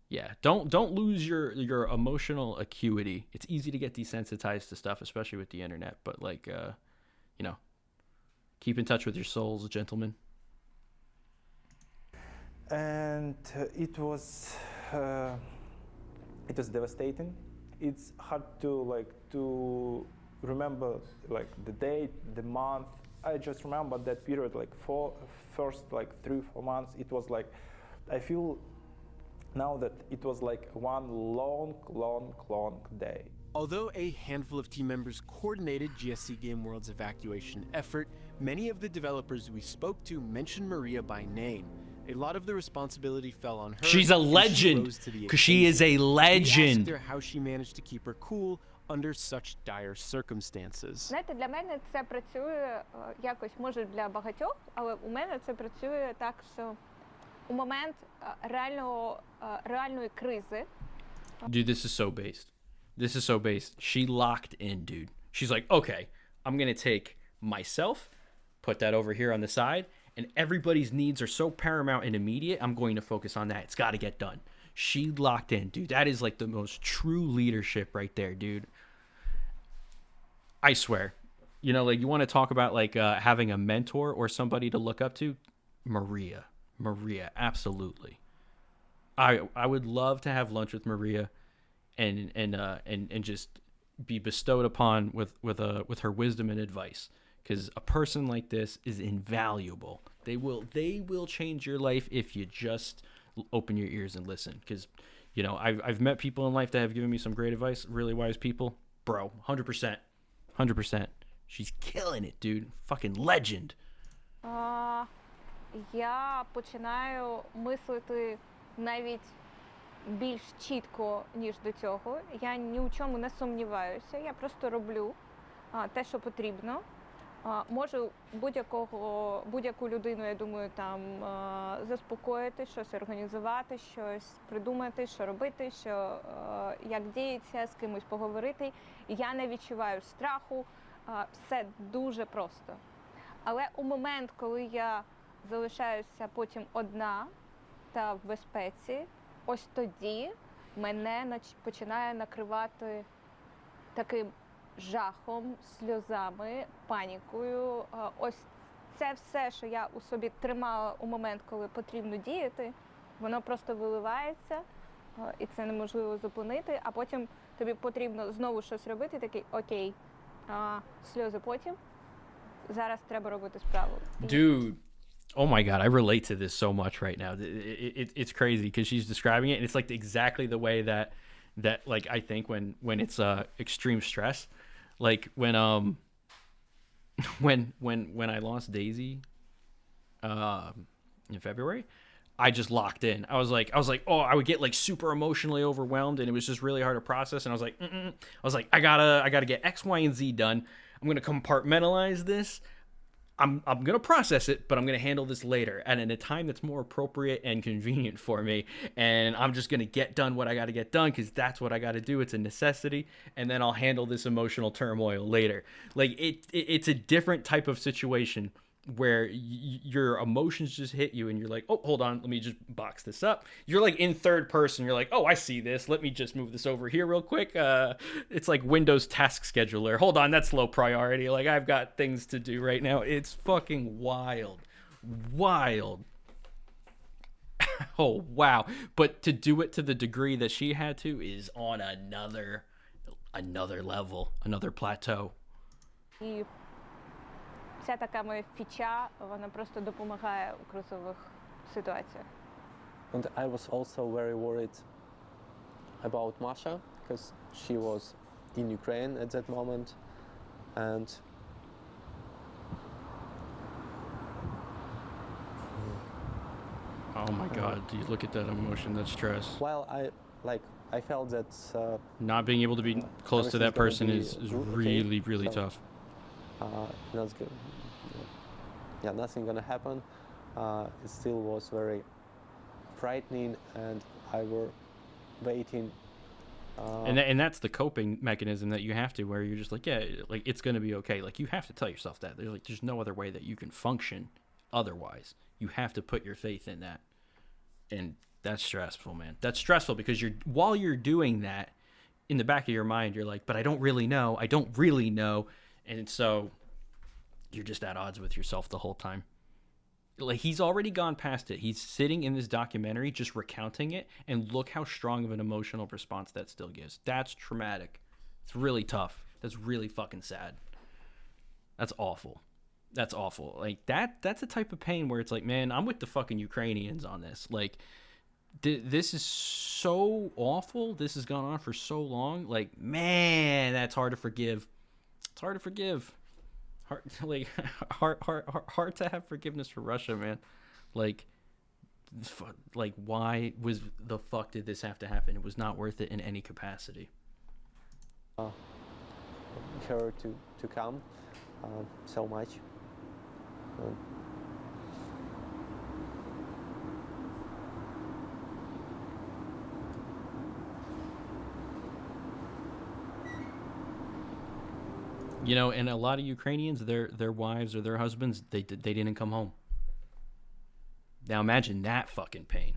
yeah, don't lose your emotional acuity. It's easy to get desensitized to stuff, especially with the internet. But like, you know, keep in touch with your souls, gentlemen. And it was devastating. It's hard to remember like the date, the month. I just remember that period, like first 3-4 months. It was like, I feel now that it was like one long day. Although a handful of team members coordinated GSC Game World's evacuation effort, many of the developers we spoke to mentioned Maria by name. A lot of the responsibility fell on her. She's a legend, because she is a legend. We asked her how she managed to keep her cool under such dire circumstances. Знаєте, для мене це працює якось, може для багатьох, але у мене це працює так, що у момент реальної кризи. Dude, this is so based. This is so based. She locked in, dude. She's like, okay, I'm going to take myself, put that over here on the side, and everybody's needs are so paramount and immediate, I'm going to focus on that. It's got to get done. She locked in, dude. That is like the most true leadership right there, dude. I swear. You know, like, you want to talk about like having a mentor or somebody to look up to? Maria, absolutely. I would love to have lunch with Maria and just be bestowed upon with her wisdom and advice, because a person like this is invaluable. They will change your life if you just open your ears and listen. Because, you know, I've met people in life that have given me some great advice, really wise people. Bro, 100%. She's killing it, dude. Fucking legend. Я починаю мислити навіть більш чітко, ніж до цього. Я ні у чому не сумніваюся. Я просто роблю те, що потрібно. Можу будь-яку людину, я думаю, там заспокоїти, щось організувати, щось придумати, що робити, як діється, з кимось поговорити. Я не відчуваю страху, все дуже просто. Але у момент, коли я залишаюся потім одна та в безпеці, ось тоді мене починає накривати таким жахом, сльозами, панікою. Ось це все, що я у собі тримала у момент, коли потрібно діяти, воно просто виливається, і це неможливо зупинити, а потім тобі потрібно знову щось робити, такий, окей, сльози потім, зараз треба робити справу. Dude, oh my God, I relate to this so much right now. It's crazy, because she's describing it, and it's like exactly the way that like I think when it's extreme stress, like when I lost Daisy in February, I just locked in. I was like, oh, I would get like super emotionally overwhelmed, and it was just really hard to process. And I was like, I gotta get X, Y, and Z done. I'm gonna compartmentalize this. I'm gonna process it, but I'm gonna handle this later and in a time that's more appropriate and convenient for me. And I'm just gonna get done what I gotta get done because that's what I gotta do. It's a necessity, and then I'll handle this emotional turmoil later. Like it's a different type of situation where your emotions just hit you and you're like, oh, hold on, let me just box this up. You're like in third person. You're like, oh, I see this. Let me just move this over here real quick. It's like Windows task scheduler. Hold on, that's low priority. Like I've got things to do right now. It's fucking wild. Oh, wow. But to do it to the degree that she had to is on another level, another plateau. Ця така моя фіча, вона просто допомагає у кризових ситуаціях. And I was also very worried about Masha because she was in Ukraine at that moment, and oh my God, dude, look at that emotion, that stress. Well, I felt that not being able to be close to that person is really, really tough. Not good. Yeah, nothing gonna happen. It still was very frightening, and I were waiting. And that's the coping mechanism that you have to, where you're just like, yeah, like it's gonna be okay. Like you have to tell yourself that. There's no other way that you can function otherwise. You have to put your faith in that, and that's stressful, man. That's stressful because while you're doing that, in the back of your mind, you're like, but I don't really know. And so you're just at odds with yourself the whole time. Like he's already gone past it. He's sitting in this documentary just recounting it, and look how strong of an emotional response that still gives. That's traumatic. It's really tough. That's really fucking sad. That's awful. Like that's a type of pain where it's like, man, I'm with the fucking Ukrainians on this. Like this is so awful. This has gone on for so long. Like, man, that's hard to forgive. It's hard to forgive. Hard to have forgiveness for Russia, man. Like why was the fuck did this have to happen? It was not worth it in any capacity. Her to come so much. You know, and a lot of Ukrainians, their wives or their husbands, they didn't come home. Now imagine that fucking pain.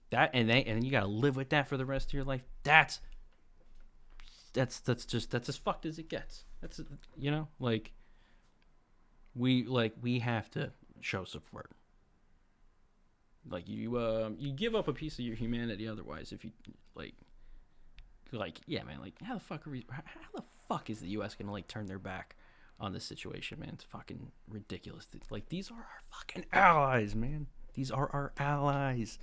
That and then you gotta live with that for the rest of your life. That's as fucked as it gets. That's, you know, like we have to show support. Like you give up a piece of your humanity otherwise if you like yeah, man, like how the fuck is the US gonna like turn their back on this situation, man? It's fucking ridiculous. Like these are our fucking allies, man. These are our allies.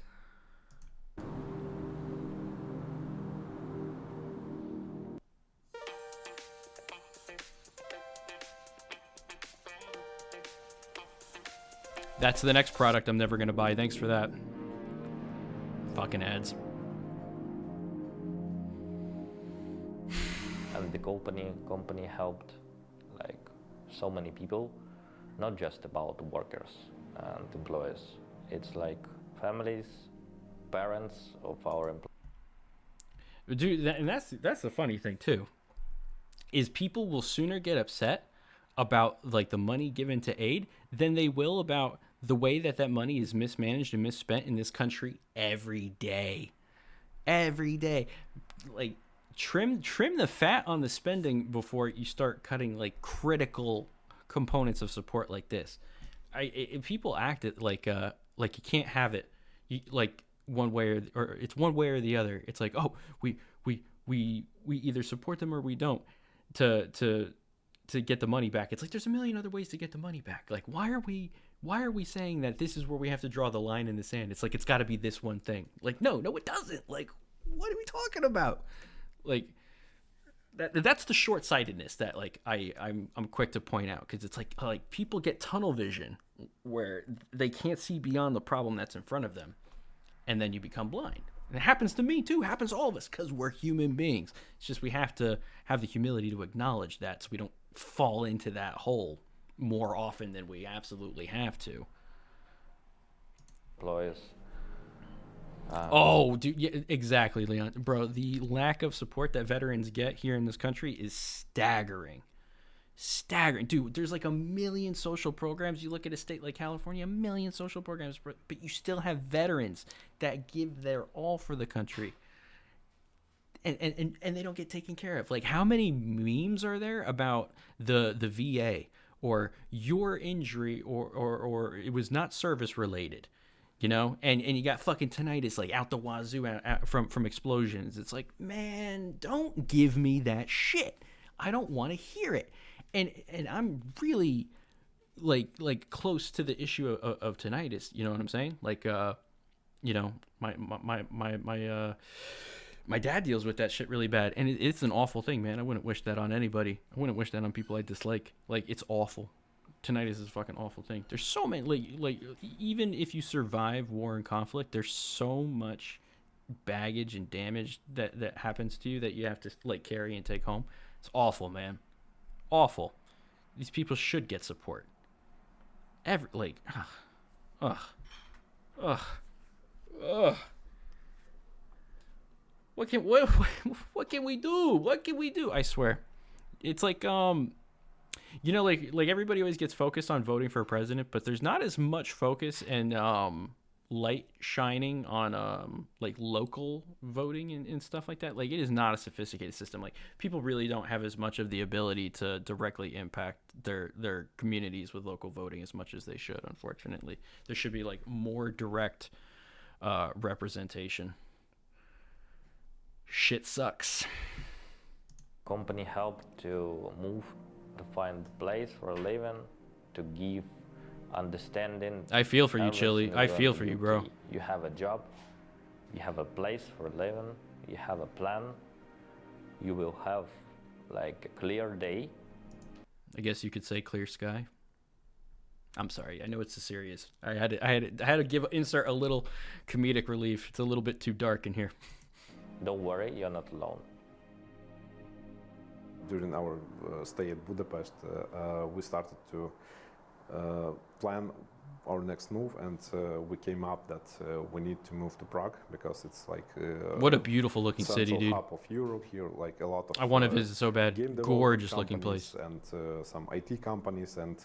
That's the next product I'm never gonna buy. Thanks for that. Fucking ads. And the company helped like so many people, not just about workers and employees. It's like families, parents of our employees. Dude, and that's the funny thing too, is people will sooner get upset about like the money given to aid than they will about the way that money is mismanaged and misspent in this country every day. Like trim the fat on the spending before you start cutting like critical components of support like this. People act it like you can't have it like one way or it's one way or the other. It's like, oh, we either support them or we don't to get the money back. It's like there's a million other ways to get the money back. Like why are we saying that this is where we have to draw the line in the sand? It's like it's got to be this one thing. Like no it doesn't. Like what are we talking about? Like that's the short-sightedness that like I'm quick to point out, because it's like people get tunnel vision where they can't see beyond the problem that's in front of them, and then you become blind. And it happens to me too. It happens to all of us because we're human beings. It's just we have to have the humility to acknowledge that so we don't fall into that hole more often than we absolutely have to. Employees. Oh, dude, yeah, exactly, Leon. Bro, the lack of support that veterans get here in this country is staggering. Staggering. Dude, there's like 1 million social programs. You look at a state like California, 1 million social programs, but you still have veterans that give their all for the country. And they don't get taken care of. Like, how many memes are there about the VA or your injury or it was not service related? You know, and you got fucking tinnitus like out the wazoo from explosions. It's like, man, don't give me that shit. I don't want to hear it. And I'm really like close to the issue of tinnitus. You know what I'm saying? Like, you know, my dad deals with that shit really bad, and it's an awful thing, man. I wouldn't wish that on anybody. I wouldn't wish that on people I dislike. Like, it's awful. Tinnitus is a fucking awful thing. There's so many, like even if you survive war and conflict, there's so much baggage and damage that happens to you that you have to like carry and take home. It's awful, man. Awful. These people should get support. What can we do? What can we do? I swear, it's like you know, like everybody always gets focused on voting for a president, but there's not as much focus and light shining on like local voting and stuff like that. Like, it is not a sophisticated system. Like, people really don't have as much of the ability to directly impact their communities with local voting as much as they should. Unfortunately, there should be like more direct representation. Shit sucks. Company helped to move, to find a place for a living, to give understanding. I feel for you, Chili. I feel for you, bro. You have a job, you have a place for living, you have a plan, you will have like a clear day. I guess you could say clear sky. I'm sorry. I know it's a serious. I had to insert a little comedic relief. It's a little bit too dark in here. Don't worry, you're not alone. During our stay at Budapest, we started to plan our next move, and we came up that we need to move to Prague because it's like what a beautiful looking city, dude. Hub of Europe here, like a lot of. I want to visit so bad. Gorgeous looking place. And some IT companies, and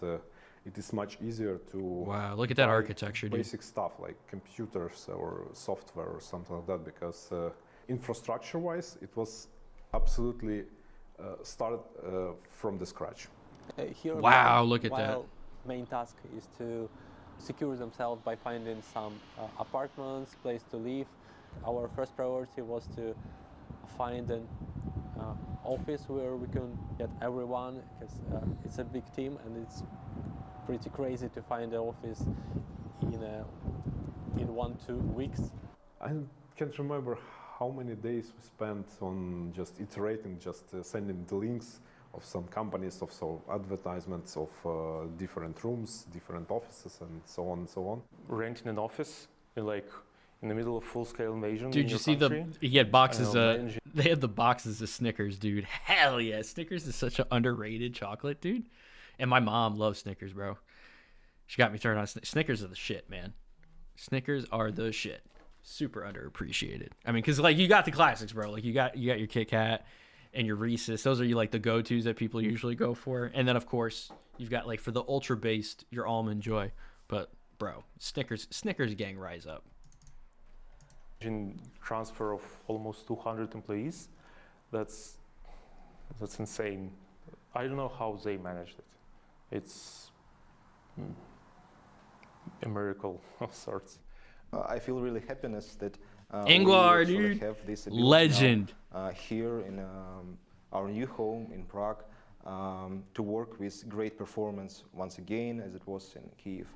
it is much easier to. Wow, look at that architecture, dude. Basic stuff like computers or software or something like that, because infrastructure-wise, it was absolutely started from the scratch. Here, wow, look at that. Main task is to secure themselves by finding some apartments, place to live. Our first priority was to find an office where we can get everyone, because it's a big team and it's pretty crazy to find an office in 1-2 weeks. I can't remember how many days we spent on just iterating, just sending the links of some companies, of some advertisements of different rooms, different offices, and so on and so on. Renting an office in the middle of full-scale invasion. Dude, you see he had boxes. They had the boxes of Snickers, dude. Hell yeah, Snickers is such an underrated chocolate, dude. And my mom loves Snickers, bro. She got me turned on. Snickers are the shit, man. Snickers are the shit. Super underappreciated. I mean, because like you got the classics, bro. Like you got your Kit Kat and your Reese's. Those are like the go-tos that people usually go for. And then of course you've got like for the ultra based your Almond Joy. But bro, Snickers gang, rise up. In transfer of almost 200 employees, that's insane. I don't know how they managed it. It's a miracle of sorts. I feel really happiness that Ingvar, we dude, have this legend now, here in our new home in Prague to work with great performance once again, as it was in Kiev.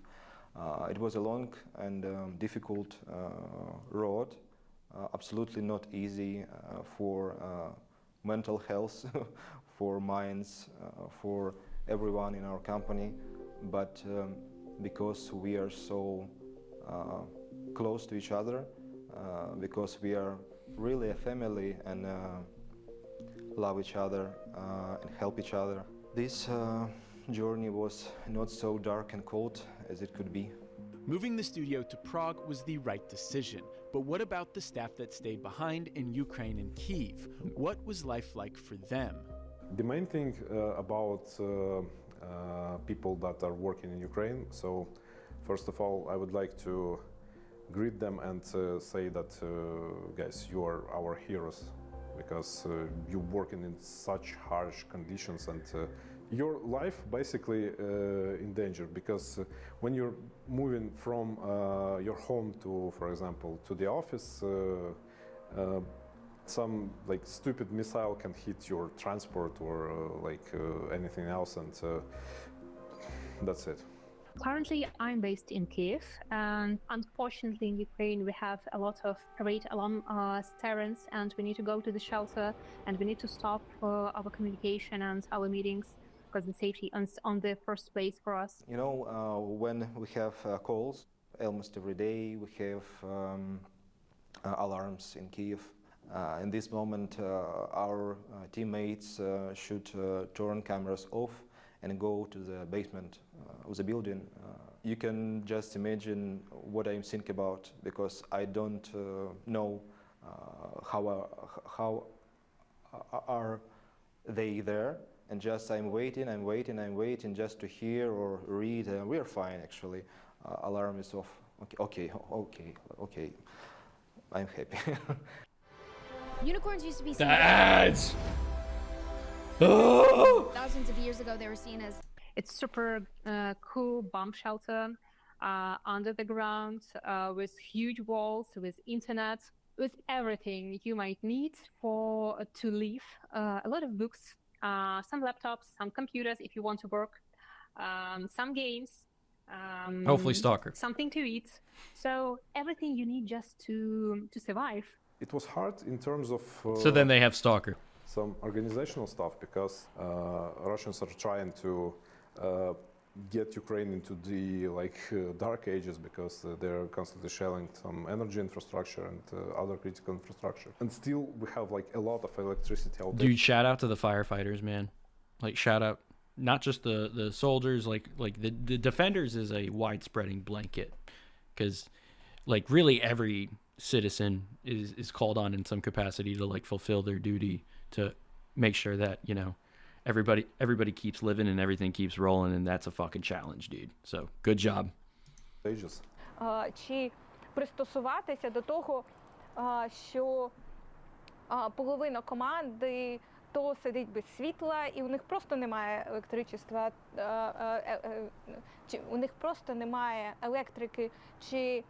It was a long and difficult road, absolutely not easy for mental health, for minds, for everyone in our company. But because we are so close to each other, because we are really a family and love each other and help each other. This journey was not so dark and cold as it could be. Moving the studio to Prague was the right decision, but what about the staff that stayed behind in Ukraine and Kyiv? What was life like for them? The main thing about people that are working in Ukraine, so first of all, I would like to greet them and say that, guys, you are our heroes, because you're working in such harsh conditions and your life basically in danger, because when you're moving from your home to, for example, to the office, some like stupid missile can hit your transport or anything else, and that's it. Currently, I'm based in Kyiv, and unfortunately in Ukraine we have a lot of red alarm sirens, and we need to go to the shelter, and we need to stop our communication and our meetings, because the safety is on the first place for us. You know, when we have calls, almost every day we have alarms in Kyiv. In this moment, our teammates should turn cameras off and go to the basement of the building. You can just imagine what I'm thinking about, because I don't know how are they there, and just I'm waiting just to hear or read. We are fine, actually. Alarm is off. Okay. I'm happy. Unicorns used to be Dads! thousands of years ago. They were seen as. It's super cool bomb shelter under the ground with huge walls, with internet, with everything you might need to live. A lot of books, some laptops, some computers if you want to work, some games. Hopefully S.T.A.L.K.E.R. Something to eat. So everything you need just to survive. It was hard in terms of... so then they have S.T.A.L.K.E.R. Some organizational stuff, because Russians are trying to get Ukraine into the dark ages, because they're constantly shelling some energy infrastructure and other critical infrastructure. And still we have a lot of electricity out there. Dude, shout out to the firefighters, man. Shout out not just the soldiers, the defenders is a widespreading blanket, because really every citizen is called on in some capacity to fulfill their duty to make sure that everybody keeps living and everything keeps rolling, and that's a fucking challenge, dude. So good job. Чи пристосуватися до того, що половина команди то сидить без світла, і у них просто немає електричества, чи у них просто немає електрики, чи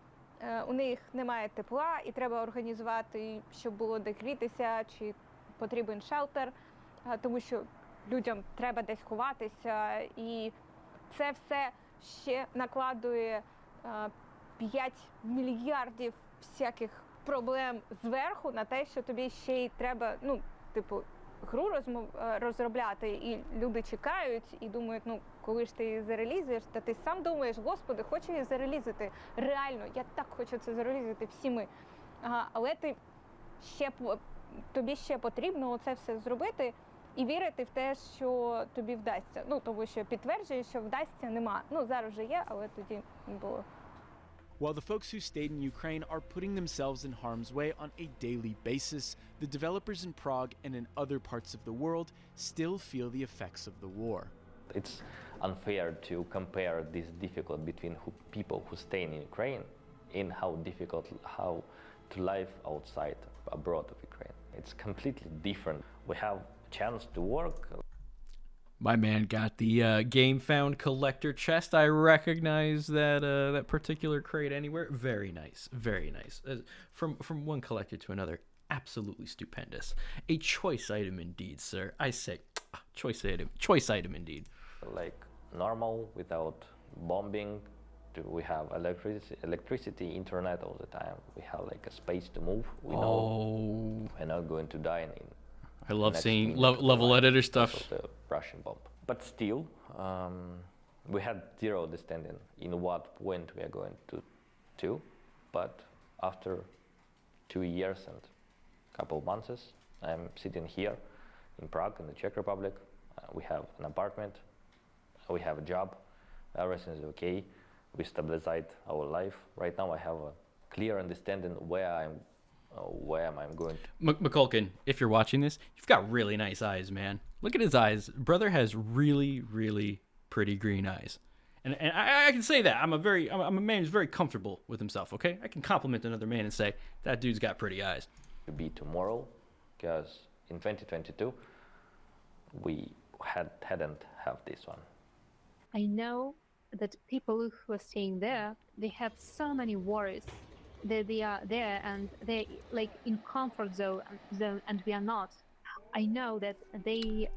у них немає тепла, і треба організувати, щоб було де грітися, чи потрібен шелтер, тому що людям треба десь ховатися, і це все ще накладує 5 мільярдів всяких проблем зверху на те, що тобі ще й треба, гру розробляти, і люди чекають і думають, коли ж ти її зарелізуєш, та ти сам думаєш, господи, хочу її зарелізити, реально, я так хочу це зарелізити, всі ми. Але тобі ще потрібно це все зробити і вірити в те, що тобі вдасться. Тому що підтверджує, що вдасться, нема. Зараз вже є, але тоді не було. While the folks who stayed in Ukraine are putting themselves in harm's way on a daily basis, the developers in Prague and in other parts of the world still feel the effects of the war. It's unfair to compare this difficult between people who stay in Ukraine in how to live outside, abroad of Ukraine. It's completely different. We have a chance to work. My man got the game found collector chest. I recognize that particular crate anywhere. Very nice, very nice. From one collector to another, absolutely stupendous. A choice item indeed, sir. I say, choice item indeed. Like normal, without bombing. We have electricity, internet all the time. We have a space to move. We know we're not going to die in. I love seeing level editor stuff. The Russian bomb. But still, We had zero understanding in what point we are going to do, but after 2 years and a couple of months, I'm sitting here in Prague, in the Czech Republic. We have an apartment, we have a job, everything is okay. We stabilized our life. Right now I have a clear understanding where am I going to. McCulkin, if you're watching this, you've got really nice eyes, man. Look at his eyes. Brother has really, really pretty green eyes. And I can say that. I'm a man who's very comfortable with himself, okay? I can compliment another man and say, that dude's got pretty eyes. To be tomorrow, because in 2022, we hadn't have this one. I know that people who are staying there, they have so many worries that they are there and they're like in comfort zone and we are not. I know that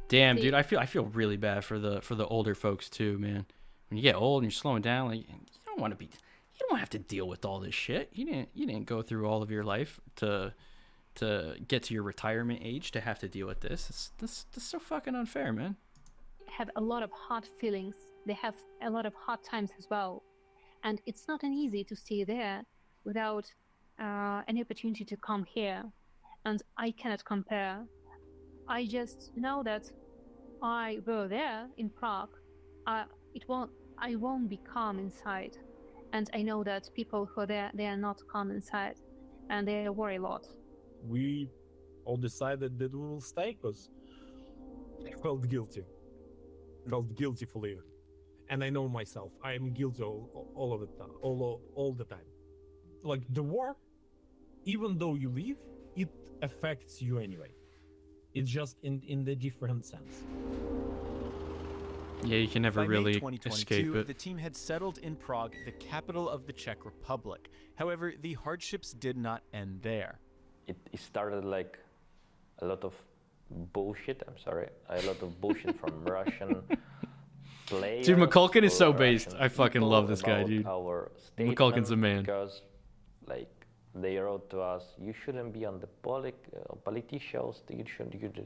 Damn, dude, I feel really bad for the older folks too, man. When you get old and you're slowing down, like you don't have to deal with all this shit. You didn't go through all of your life to get to your retirement age to have to deal with this. This is so fucking unfair, man. Have a lot of hard feelings. They have a lot of hard times as well. And it's not an easy to stay there without any opportunity to come here. And I cannot compare. I just know that I were there in Prague. I won't be calm inside. And I know that people who are there, they are not calm inside. And they worry a lot. We all decided that we will stay because I felt guilty. Felt guilty for leaving. And I know myself, I am guilty all of the time, all the time. Like the war, even though you leave, it affects you anyway. It's just in the different sense. Yeah, you can never really escape it. The team had settled in Prague, the capital of the Czech Republic. However, the hardships did not end there. It started like a lot of bullshit. I'm sorry, a lot of bullshit from Russian players. Dude, McCulkin is so based. Russian I fucking love this guy, dude. McCulkin's a man. Because, like, they wrote to us, you shouldn't be on the politicians. You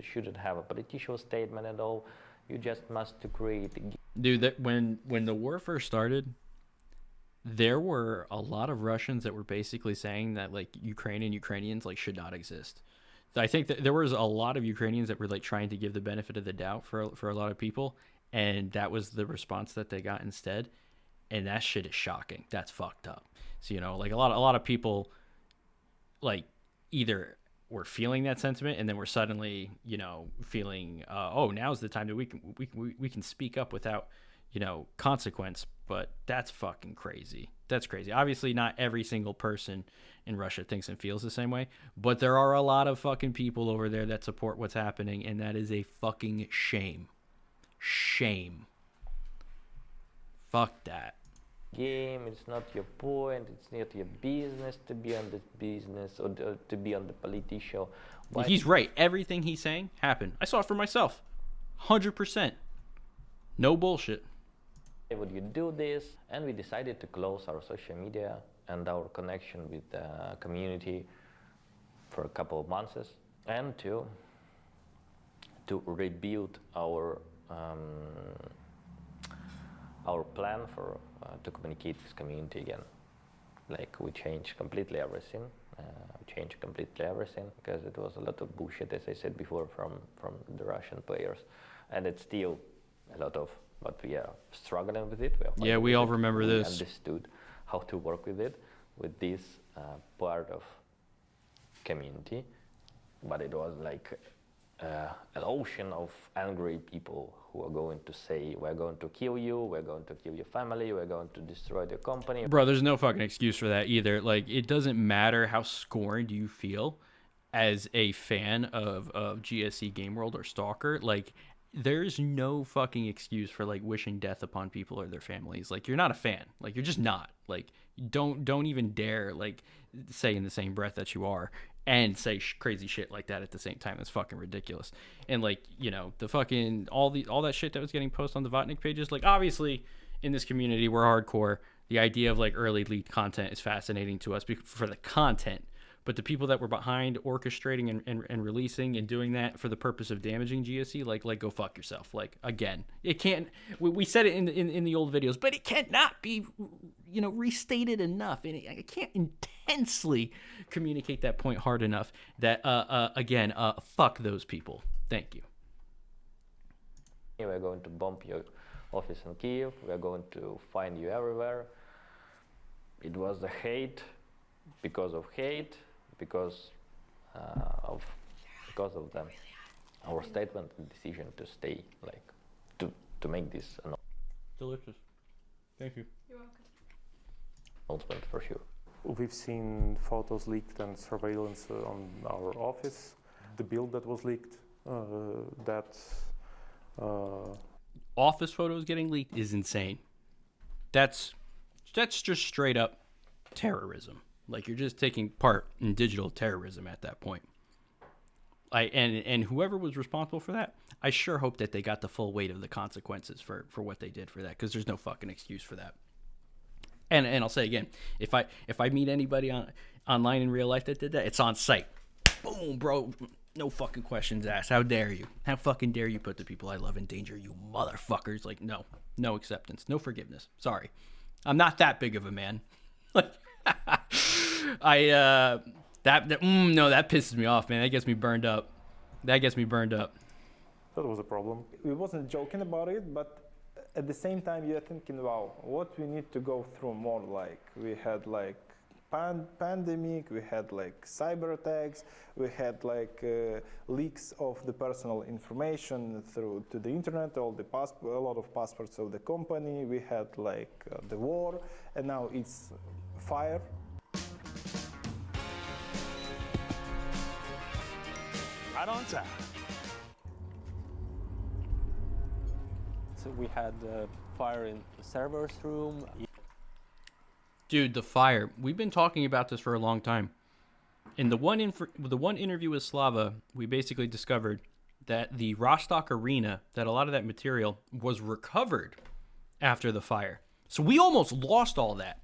shouldn't have a political statement at all. You just must to create. Dude, that when the war first started, there were a lot of Russians that were basically saying that like Ukrainians like should not exist. I think that there was a lot of Ukrainians that were like trying to give the benefit of the doubt for a lot of people, and that was the response that they got instead. And that shit is shocking. That's fucked up. So like a lot of people like either were feeling that sentiment and then we're suddenly feeling oh, now's the time that we can speak up without consequence. But that's fucking crazy. That's crazy. Obviously not every single person in Russia thinks and feels the same way, but there are a lot of fucking people over there that support what's happening, and that is a fucking shame. Fuck that. Game, it's not your point, it's not your business to be on this business or to be on the political. He's right. Everything he's saying happened. I saw it for myself. 100%. No bullshit. Why would you do this? And we decided to close our social media and our connection with the community for a couple of months, and to rebuild our plan for to communicate with community again. Like we changed completely everything. Because it was a lot of bullshit, as I said before, from the Russian players, and it's still a lot of. But we are struggling with it. We all remember this. We understood how to work with it, with this part of community. But it was like an ocean of angry people who are going to say, we're going to kill you, we're going to kill your family, we're going to destroy the company. Bro, there's no fucking excuse for that either. Like, it doesn't matter how scorned you feel as a fan of GSC Game World or STALKER. Like, there's no fucking excuse for like wishing death upon people or their families. Like, you're not a fan. Like, you're just not. Like, don't even dare like say in the same breath that you are and say crazy shit like that at the same time. That's fucking ridiculous. And like, the fucking all that shit that was getting posted on the Vatnik pages. Like, obviously in this community we're hardcore. The idea of like early leaked content is fascinating to us for the content. But the people that were behind orchestrating and releasing and doing that for the purpose of damaging GSC, like go fuck yourself. Like, again, it can't. We said it in the old videos, but it cannot be, restated enough, and I can't intensely communicate that point hard enough. That again, fuck those people. Thank you. We're going to bomb your office in Kiev. We're going to find you everywhere. It was the hate, because of hate. Because of them, our statement and decision to stay, to make this delicious. Thank you. You're welcome. Announcement for sure. We've seen photos leaked and surveillance on our office. The build that was leaked, office photos getting leaked is insane. That's just straight up terrorism. Like, you're just taking part in digital terrorism at that point. And whoever was responsible for that, I sure hope that they got the full weight of the consequences for what they did for that, because there's no fucking excuse for that. And I'll say again, if I meet anybody online in real life that did that, it's on site. Boom, bro. No fucking questions asked. How dare you? How fucking dare you put the people I love in danger, you motherfuckers? Like, no acceptance, no forgiveness. Sorry, I'm not that big of a man. Like, that pisses me off, man. That gets me burned up. That was a problem. We wasn't joking about it, but at the same time, you're thinking, wow, what we need to go through more. Like, we had like pandemic, we had like cyber attacks, we had like leaks of the personal information to the internet, a lot of passports of the company. We had like the war, and now it's fire. Right on time. So we had fire in the server's room. Dude, the fire. We've been talking about this for a long time. In the one interview with Slava, we basically discovered that the Rostock arena, that a lot of that material was recovered after the fire. So we almost lost all that.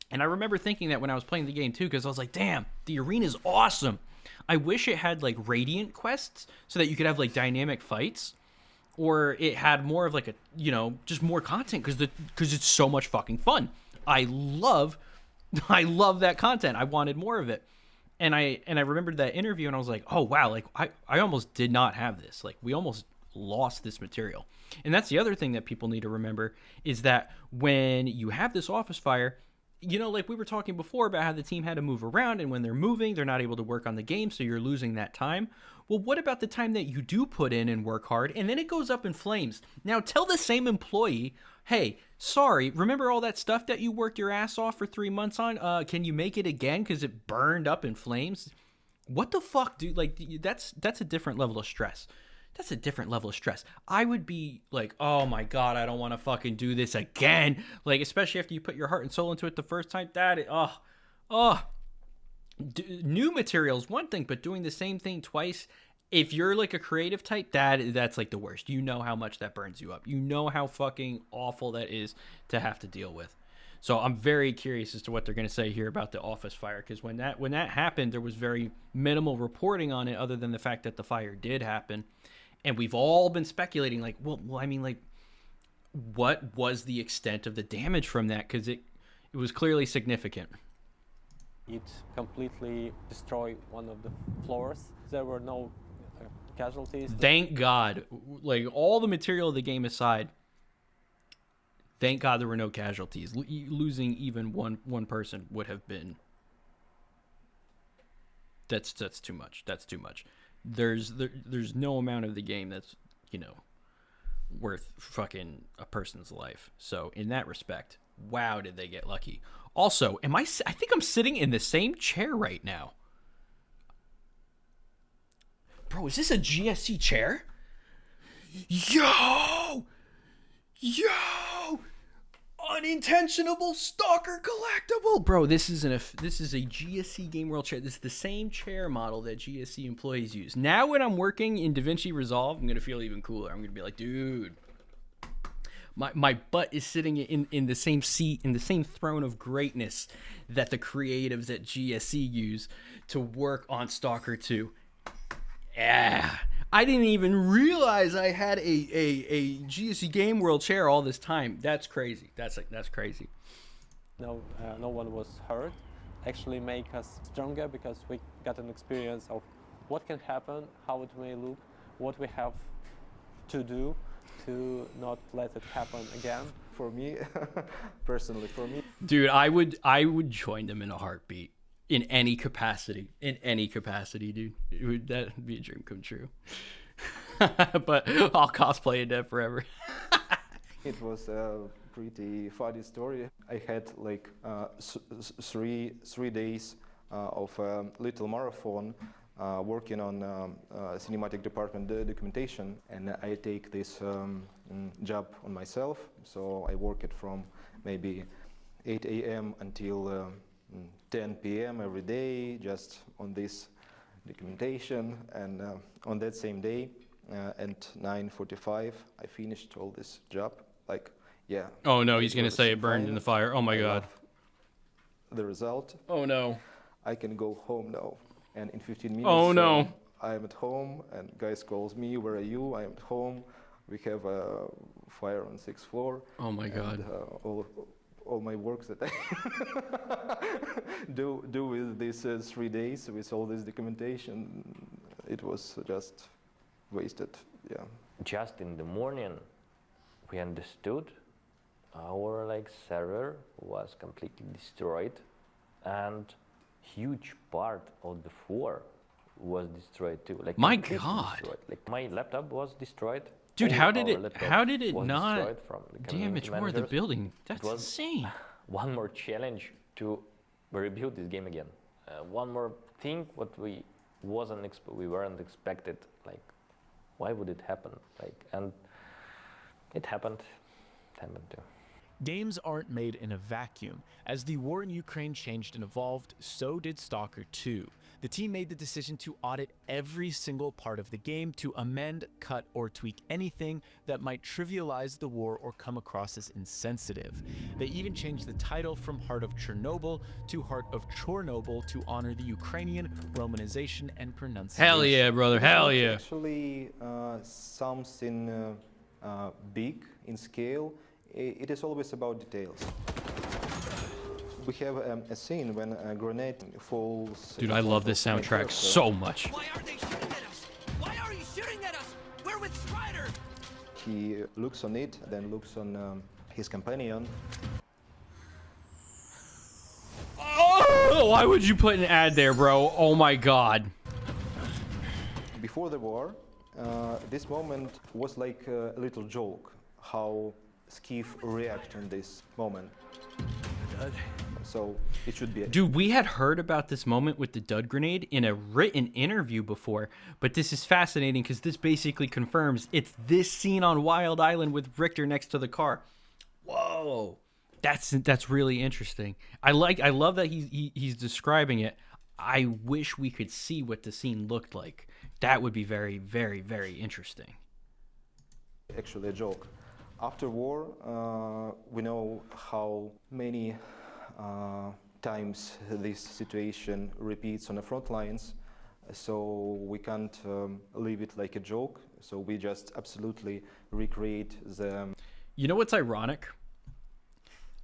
And I remember thinking that when I was playing the game too, because I was like, damn, the arena's awesome. I wish it had like radiant quests so that you could have like dynamic fights, or it had more of like a, just more content, because it's so much fucking fun. I love that content. I wanted more of it. And I remembered that interview, and I was like, oh wow, like I almost did not have this. Like, we almost lost this material. And that's the other thing that people need to remember, is that when you have this office fire, like we were talking before about how the team had to move around, and when they're moving, they're not able to work on the game, so you're losing that time. Well, what about the time that you do put in and work hard, and then it goes up in flames? Now, tell the same employee, hey, sorry, remember all that stuff that you worked your ass off for 3 months on? Can you make it again because it burned up in flames? What the fuck, dude? Like, that's a different level of stress. That's a different level of stress. I would be like, oh my God, I don't want to fucking do this again. Like, especially after you put your heart and soul into it the first time. New materials, one thing, but doing the same thing twice, if you're like a creative type, that's like the worst. You know how much that burns you up. You know how fucking awful that is to have to deal with. So I'm very curious as to what they're going to say here about the office fire, because when that happened, there was very minimal reporting on it, other than the fact that the fire did happen. And we've all been speculating, like, well, I mean, like, what was the extent of the damage from that? Because it was clearly significant. It completely destroyed one of the floors. There were no casualties. Thank God. Like, all the material of the game aside, thank God there were no casualties. Losing even one person would have been... That's too much. That's too much. There's no amount of the game that's, worth fucking a person's life. So in that respect, wow, did they get lucky. Also, I think I'm sitting in the same chair right now. Bro, is this a GSC chair? Yo! Unintentional STALKER collectible, bro. This is a GSC Game World chair. This is the same chair model that GSC employees use. Now, when I'm working in DaVinci Resolve, I'm gonna feel even cooler. I'm gonna be like, dude, My butt is sitting in the same seat, in the same throne of greatness that the creatives at GSC use to work on Stalker 2. Yeah. I didn't even realize I had a GSC Game World chair all this time. That's crazy. That's crazy. No one was hurt. Actually make us stronger because we got an experience of what can happen, how it may look, what we have to do to not let it happen again. For me, personally, for me. Dude, I would join them in a heartbeat. In any capacity, dude. That'd be a dream come true. But I'll cosplay it dead forever. It was a pretty funny story. I had like 3 days of a little marathon working on cinematic department documentation, and I take this job on myself. So I work it from maybe 8 a.m. until 10 p.m. every day, just on this documentation. And on that same day, at 9:45, I finished all this job. Like, yeah. Oh no, he's gonna say it burned in the fire. Oh my God. The result. Oh no. I can go home now. And in 15 minutes, oh no, I am at home, and guys calls me, "Where are you?" I am at home. We have a fire on 6th floor. Oh my God. And, all my works that I do with these 3 days, with all this documentation, it was just wasted. Yeah. Just in the morning, we understood our server was completely destroyed, and huge part of the floor was destroyed too. Like, my God. Destroyed. Like, my laptop was destroyed. Dude, how did it not damage more of the building? That's insane. One more challenge to rebuild this game again. One more thing what we weren't expected. Like, why would it happen? Like, and it happened. It happened too. Games aren't made in a vacuum. As the war in Ukraine changed and evolved, so did Stalker 2. The team made the decision to audit every single part of the game to amend, cut, or tweak anything that might trivialize the war or come across as insensitive. They even changed the title from Heart of Chornobyl to Heart of Chornobyl to honor the Ukrainian romanization and pronunciation. Hell yeah, brother, hell yeah. Actually, something big in scale. It is always about details. We have a scene when a grenade falls. Dude, I love this soundtrack so much. Why are they shooting at us? Why are you shooting at us? We're with Strider. He looks on it, then looks on his companion. Oh, why would you put an ad there, bro? Oh my God. Before the war, this moment was like a little joke, how SCIF react in this moment. So it should be. Dude, we had heard about this moment with the dud grenade in a written interview before, but this is fascinating because this basically confirms it's this scene on Wild Island with Richter next to the car. Whoa, that's really interesting. I love that he's describing it. I wish we could see what the scene looked like. That would be very, very, very interesting. Actually, a joke. After war, we know how many times this situation repeats on the front lines, so we can't leave it like a joke. So we just absolutely recreate the. You know what's ironic?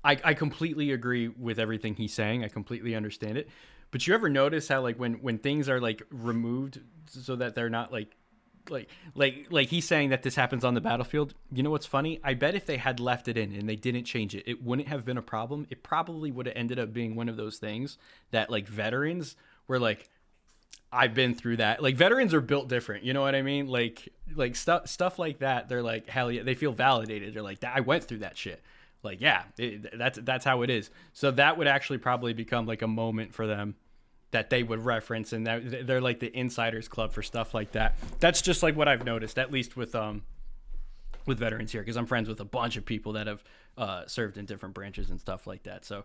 I completely agree with everything he's saying. I completely understand it. But you ever notice how when things are removed so that they're not like he's saying that this happens on the battlefield. You know what's funny? I bet if they had left it in and they didn't change it, it wouldn't have been a problem. It probably would have ended up being one of those things that veterans were like, I've been through that. Like, veterans are built different. You know what I mean? Like stuff like that. They're like, hell yeah. They feel validated. They're like, I went through that shit. Like, yeah, that's how it is. So that would actually probably become like a moment for them that they would reference, and that they're like the insiders club for stuff like that. That's just like what I've noticed, at least with with veterans here, because I'm friends with a bunch of people that have served in different branches and stuff like that. So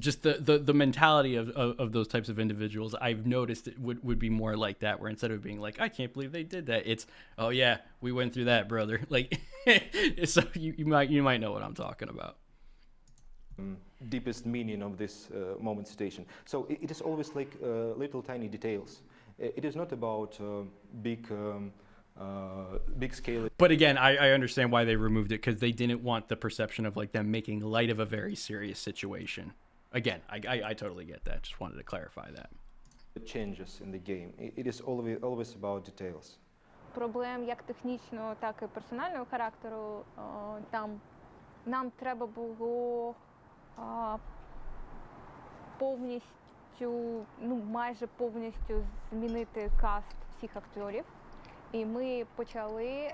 just the mentality of those types of individuals, I've noticed it would be more like that, where instead of being like, I can't believe they did that, it's, oh yeah, we went through that, brother. Like, so you might know what I'm talking about. Deepest meaning of this moment situation. So it is always like little tiny details. It is not about big scale. But again, I understand why they removed it, because they didn't want the perception of like them making light of a very serious situation. Again, I totally get that. Just wanted to clarify that. The changes in the game. It is always about details. Проблем як технічного, так і персонального характеру. Там нам треба було повністю, майже повністю змінити каст всіх акторів. І ми почали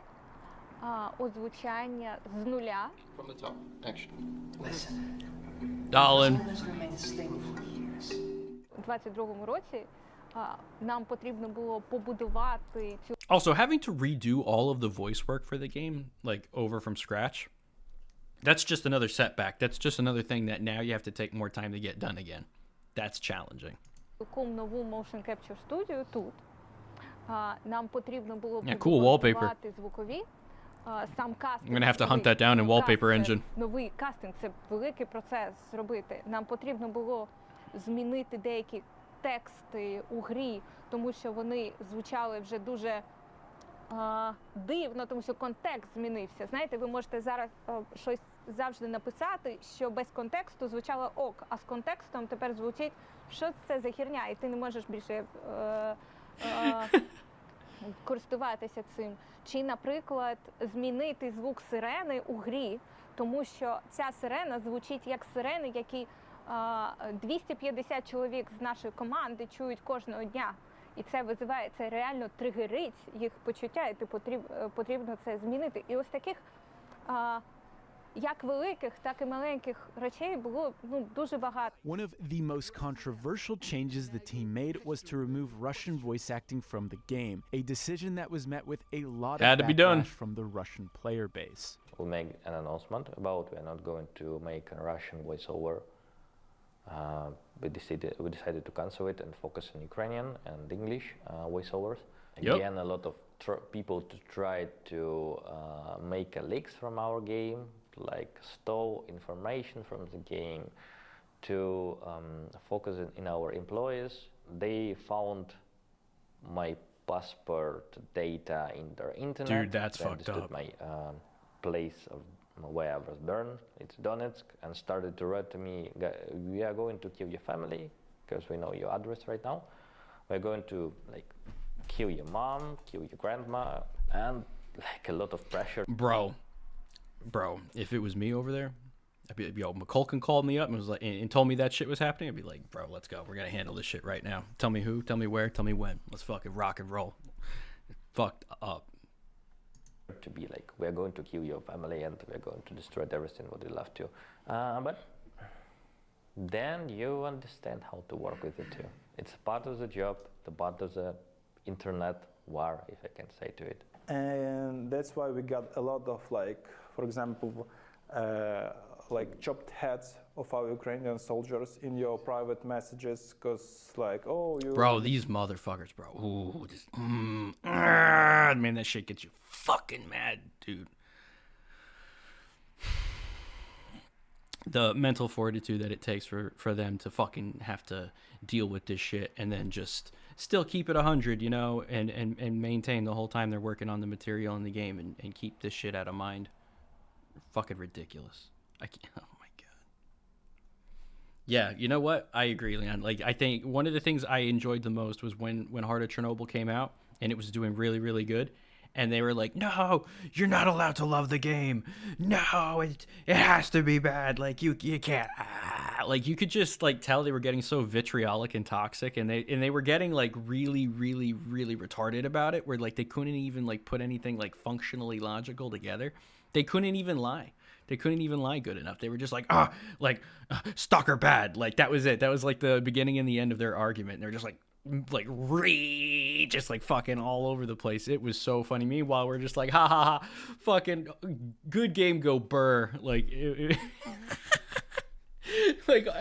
озвучання з нуля. From the top. Action. Listen. Darling. У 22-му році нам потрібно було побудувати цю. Also, having to redo all of the voice work for the game, like over from scratch, that's just another setback. That's just another thing that now you have to take more time to get done again. That's challenging. Нову motion capture студію тут. Нам потрібно було cool wallpaper. Звукові. Сам кастинг. I'm gonna have to hunt that down in Wallpaper Engine. Новий кастинг – це великий процес зробити. Нам потрібно було змінити деякі тексти у грі, тому що вони звучали вже дуже дивно, тому що контекст змінився. Знаєте, ви можете зараз щось завжди написати, що без контексту звучало ок, а з контекстом тепер звучить, що це за херня, і ти не можеш більше користуватися цим. Чи, наприклад, змінити звук сирени у грі, тому що ця сирена звучить як сирени, які 250 чоловік з нашої команди чують кожного дня. І це визиває, це реально тригерить їх почуття, і потрібно це змінити. І ось таких як великих, так і маленьких речей було дуже багато. One of the most controversial changes the team made was to remove Russian voice acting from the game, a decision that was met with a lot of backlash from the Russian player base. We made an announcement about we're not going to make a Russian voiceover. We decided to cancel it and focus on Ukrainian and English voiceovers. Again, a lot of people tried to make leaks from our game, like stole information from the game, to focus in our employees. They found my passport data in their internet. Dude, that's fucked up. My place of where I was born, it's Donetsk, and started to write to me, we are going to kill your family, because we know your address right now. We're going to kill your mom, kill your grandma, and a lot of pressure. Bro, if it was me over there, I'd be like, yo, McCulkin called me up and was like, and told me that shit was happening. I'd be like, bro, let's go. We're gonna handle this shit right now. Tell me who, tell me where, tell me when. Let's fucking rock and roll. Fucked up. To be like, we're going to kill your family and we're going to destroy everything what we love to. But then you understand how to work with it too. It's part of the job, the part of the internet war, if I can say to it. And that's why we got a lot of for example, chopped heads of our Ukrainian soldiers in your private messages, because oh, you... Bro, these motherfuckers, bro. Ooh, man, that shit gets you fucking mad, dude. The mental fortitude that it takes for them to fucking have to deal with this shit and then just still keep it 100, you know, and maintain the whole time they're working on the material in the game and keep this shit out of mind. Fucking ridiculous. I can't, oh my god. Yeah, you know what? I agree, Leon. I think one of the things I enjoyed the most was when Heart of Chornobyl came out and it was doing really, really good. And they were like, no, you're not allowed to love the game. No, it has to be bad. You can't. You could just tell they were getting so vitriolic and toxic, and they were getting really, really, really retarded about it, where they couldn't even put anything functionally logical together. They couldn't even lie. They couldn't even lie good enough. They were just STALKER bad. That was it. That was the beginning and the end of their argument. And they're just really just like fucking all over the place. It was so funny. Meanwhile, we're just like, ha ha ha, fucking good game, go burr. Like,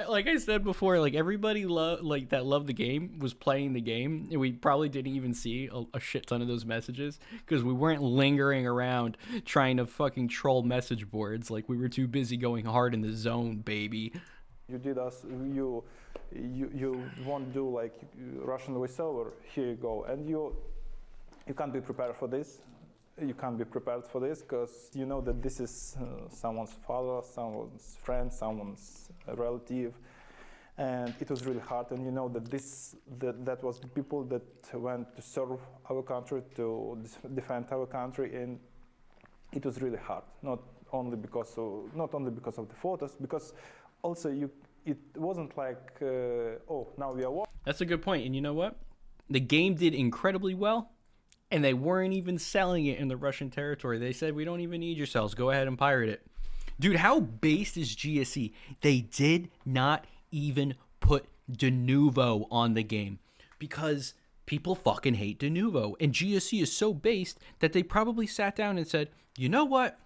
like I said before, like everybody that loved the game was playing the game, and we probably didn't even see a shit ton of those messages because we weren't lingering around trying to fucking troll message boards. Like, we were too busy going hard in the zone, baby. You did us, you won't do like Russian voiceover, here you go. And you can't be prepared for this. You can't be prepared for this because you know that this is someone's father, someone's friend, someone's relative. And it was really hard, and you know that that was the people that went to serve our country, to defend our country, and it was really hard. Not only because of the photos, because also it wasn't like oh, now we are war. That's a good point. And you know what? The game did incredibly well, and they weren't even selling it in the Russian territory. They said, we don't even need your cells. Go ahead and pirate it. Dude, how based is GSC? They did not even put de novo on the game because people fucking hate de novo. And GSC is so based that they probably sat down and said, you know what?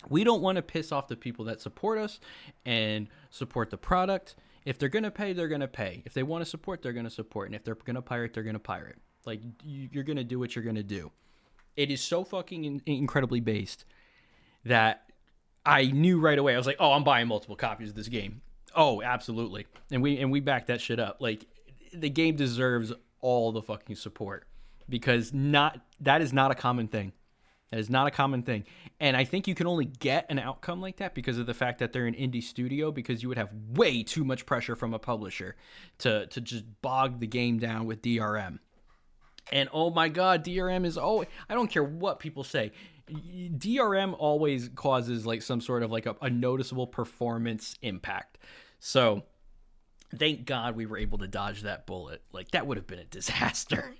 We don't want to piss off the people that support us and support the product. If they're going to pay, they're going to pay. If they want to support, they're going to support. And if they're going to pirate, they're going to pirate. Like, you're going to do what you're going to do. It is so fucking incredibly based that I knew right away. I was like, oh, I'm buying multiple copies of this game. Oh, absolutely. And we backed that shit up. Like, the game deserves all the fucking support because that is not a common thing. That is not a common thing. And I think you can only get an outcome like that because of the fact that they're an indie studio, because you would have way too much pressure from a publisher to just bog the game down with DRM. And oh my God, DRM is always, I don't care what people say, DRM always causes like some sort of like a noticeable performance impact. So thank God we were able to dodge that bullet. Like, that would have been a disaster.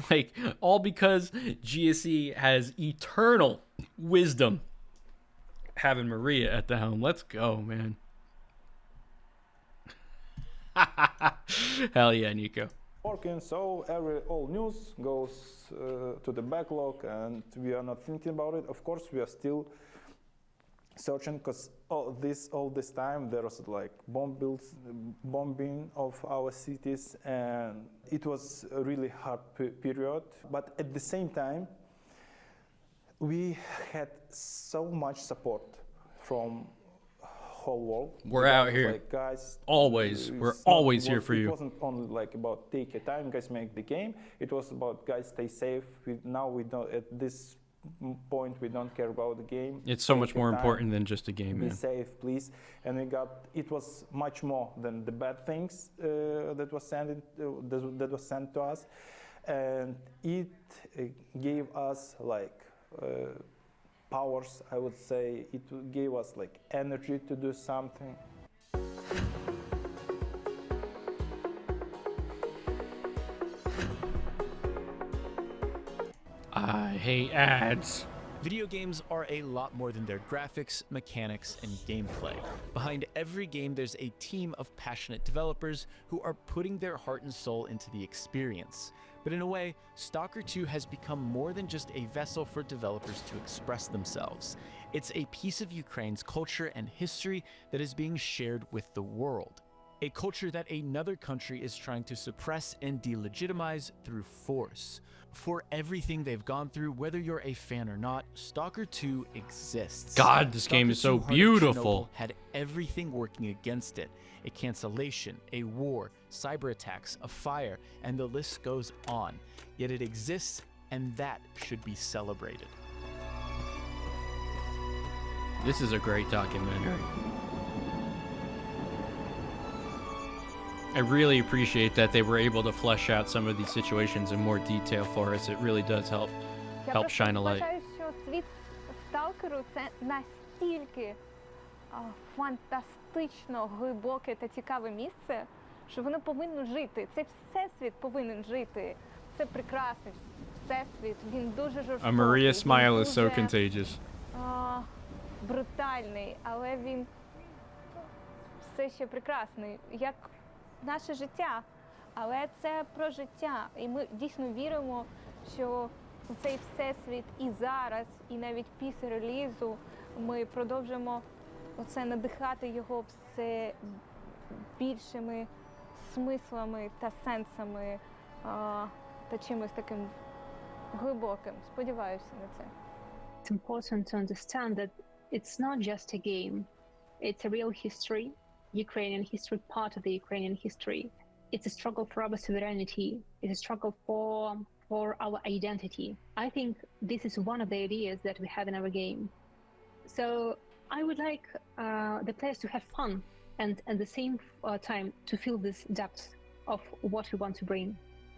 Like, all because GSC has eternal wisdom having Maria at the helm. Let's go, man. Hell yeah, Nico. Working, so all news goes to the backlog, and we are not thinking about it. Of course, we are still searching because all this time there was like bombing of our cities, and it was a really hard period. But at the same time, we had so much support from whole world. We're out here, like, guys, always. We're always here for you. It wasn't only like about take your time, guys, make the game. It was about, guys, stay safe. Now we don't, at this point, we don't care about the game. It's so much more important than just a game, man. Be safe, please. And it was much more than the bad things that was sent to us, and it gave us like powers, I would say. It gave us like energy to do something. I hate ads. Video games are a lot more than their graphics, mechanics, and gameplay. Behind every game, there's a team of passionate developers who are putting their heart and soul into the experience. But in a way, STALKER 2 has become more than just a vessel for developers to express themselves. It's a piece of Ukraine's culture and history that is being shared with the world. A culture that another country is trying to suppress and delegitimize through force. For everything they've gone through, whether you're a fan or not, STALKER 2 exists. God, this game is so beautiful. Had everything working against it. A cancellation, a war, cyber attacks, a fire, and the list goes on. Yet it exists, and that should be celebrated. This is a great documentary. I really appreciate that they were able to flesh out some of these situations in more detail for us. It really does help shine a light. Я вважаю, що світ Сталкеру – це настільки фантастично глибоке та цікаве місце, що воно повинно жити. Цей всесвіт повинен жити. Це прекрасний всесвіт. Він дуже жорстокий. A Maria smile is so contagious. Брутальний, але він все ще прекрасний. Як наше життя. Але це про життя. І ми дійсно віримо, що цей всесвіт і зараз, і навіть після релізу ми продовжимо оце надихати його все більшими смислами та сенсами та чимось таким глибоким. Сподіваюся на це. It's important to understand that it's not just a game. It's a real history, Ukrainian history, part of the Ukrainian history. It's a struggle for our sovereignty. It's a struggle for our identity. I think this is one of the ideas that we have in our game. So I would like the players to have fun and at the same time to feel this depth of what we want to bring.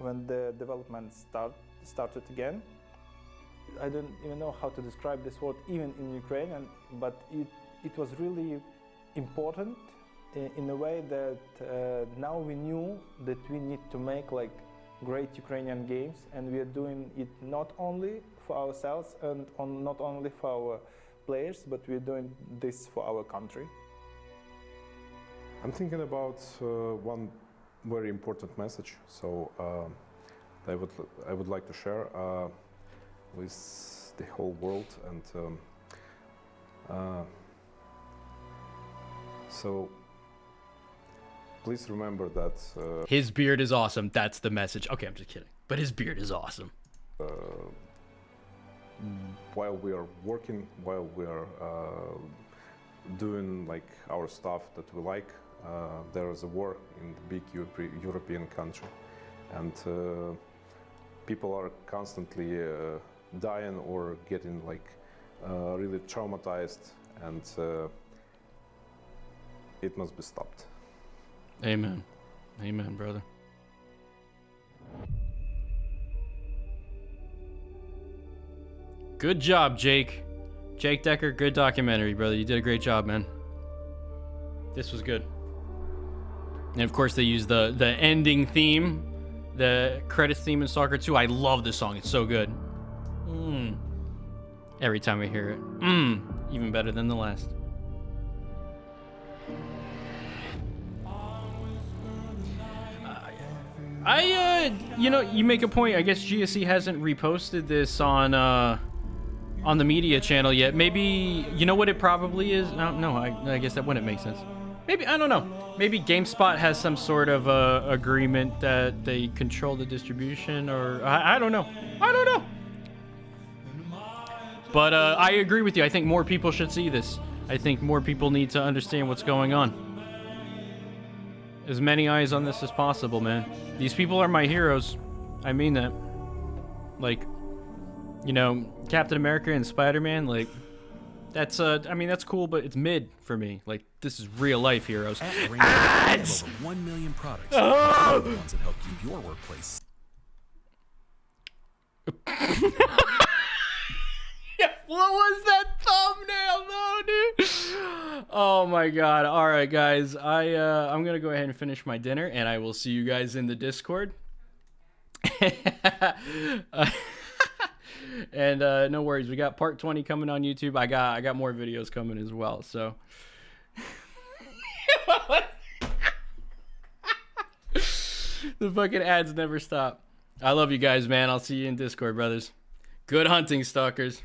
When the development started again, I don't even know how to describe this word even in Ukrainian, but it was really important in a way that now we knew that we need to make like great Ukrainian games, and we are doing it not only for ourselves and not only for our players, but we're doing this for our country. I'm thinking about one very important message, so I would like to share with the whole world, and so please remember that his beard is awesome. That's the message. Okay, I'm just kidding, but his beard is awesome. While we are working, while we are doing like our stuff that we like, there is a war in the big European country, and people are constantly dying or getting like really traumatized, and it must be stopped. Amen. Amen, brother. Good job, Jake. Jake Decker, good documentary, brother. You did a great job, man. This was good. And of course, they used the ending theme, the credits theme in Stalker 2. I love this song. It's so good. Every time I hear it. Even better than the last. You know, you make a point. I guess GSC hasn't reposted this on the media channel yet. Maybe, you know what it probably is? No, I guess that wouldn't make sense. Maybe, I don't know. Maybe GameSpot has some sort of agreement that they control the distribution, or I don't know. I don't know. But I agree with you. I think more people should see this. I think more people need to understand what's going on. As many eyes on this as possible, man. These people are my heroes. I mean that. Like, you know, Captain America and Spider-Man, like, that's, I mean, that's cool, but it's mid for me. Like, this is real life heroes. At Ring, ads! Over 1 million products. Oh! The ones that help keep your workplace. Yeah, what was that thumbnail though, dude? Oh my god. All right, guys. I'm going to go ahead and finish my dinner, and I will see you guys in the Discord. And no worries, we got part 20 coming on YouTube. I got more videos coming as well, so the fucking ads never stop. I love you guys, man. I'll see you in Discord, brothers. Good hunting, stalkers.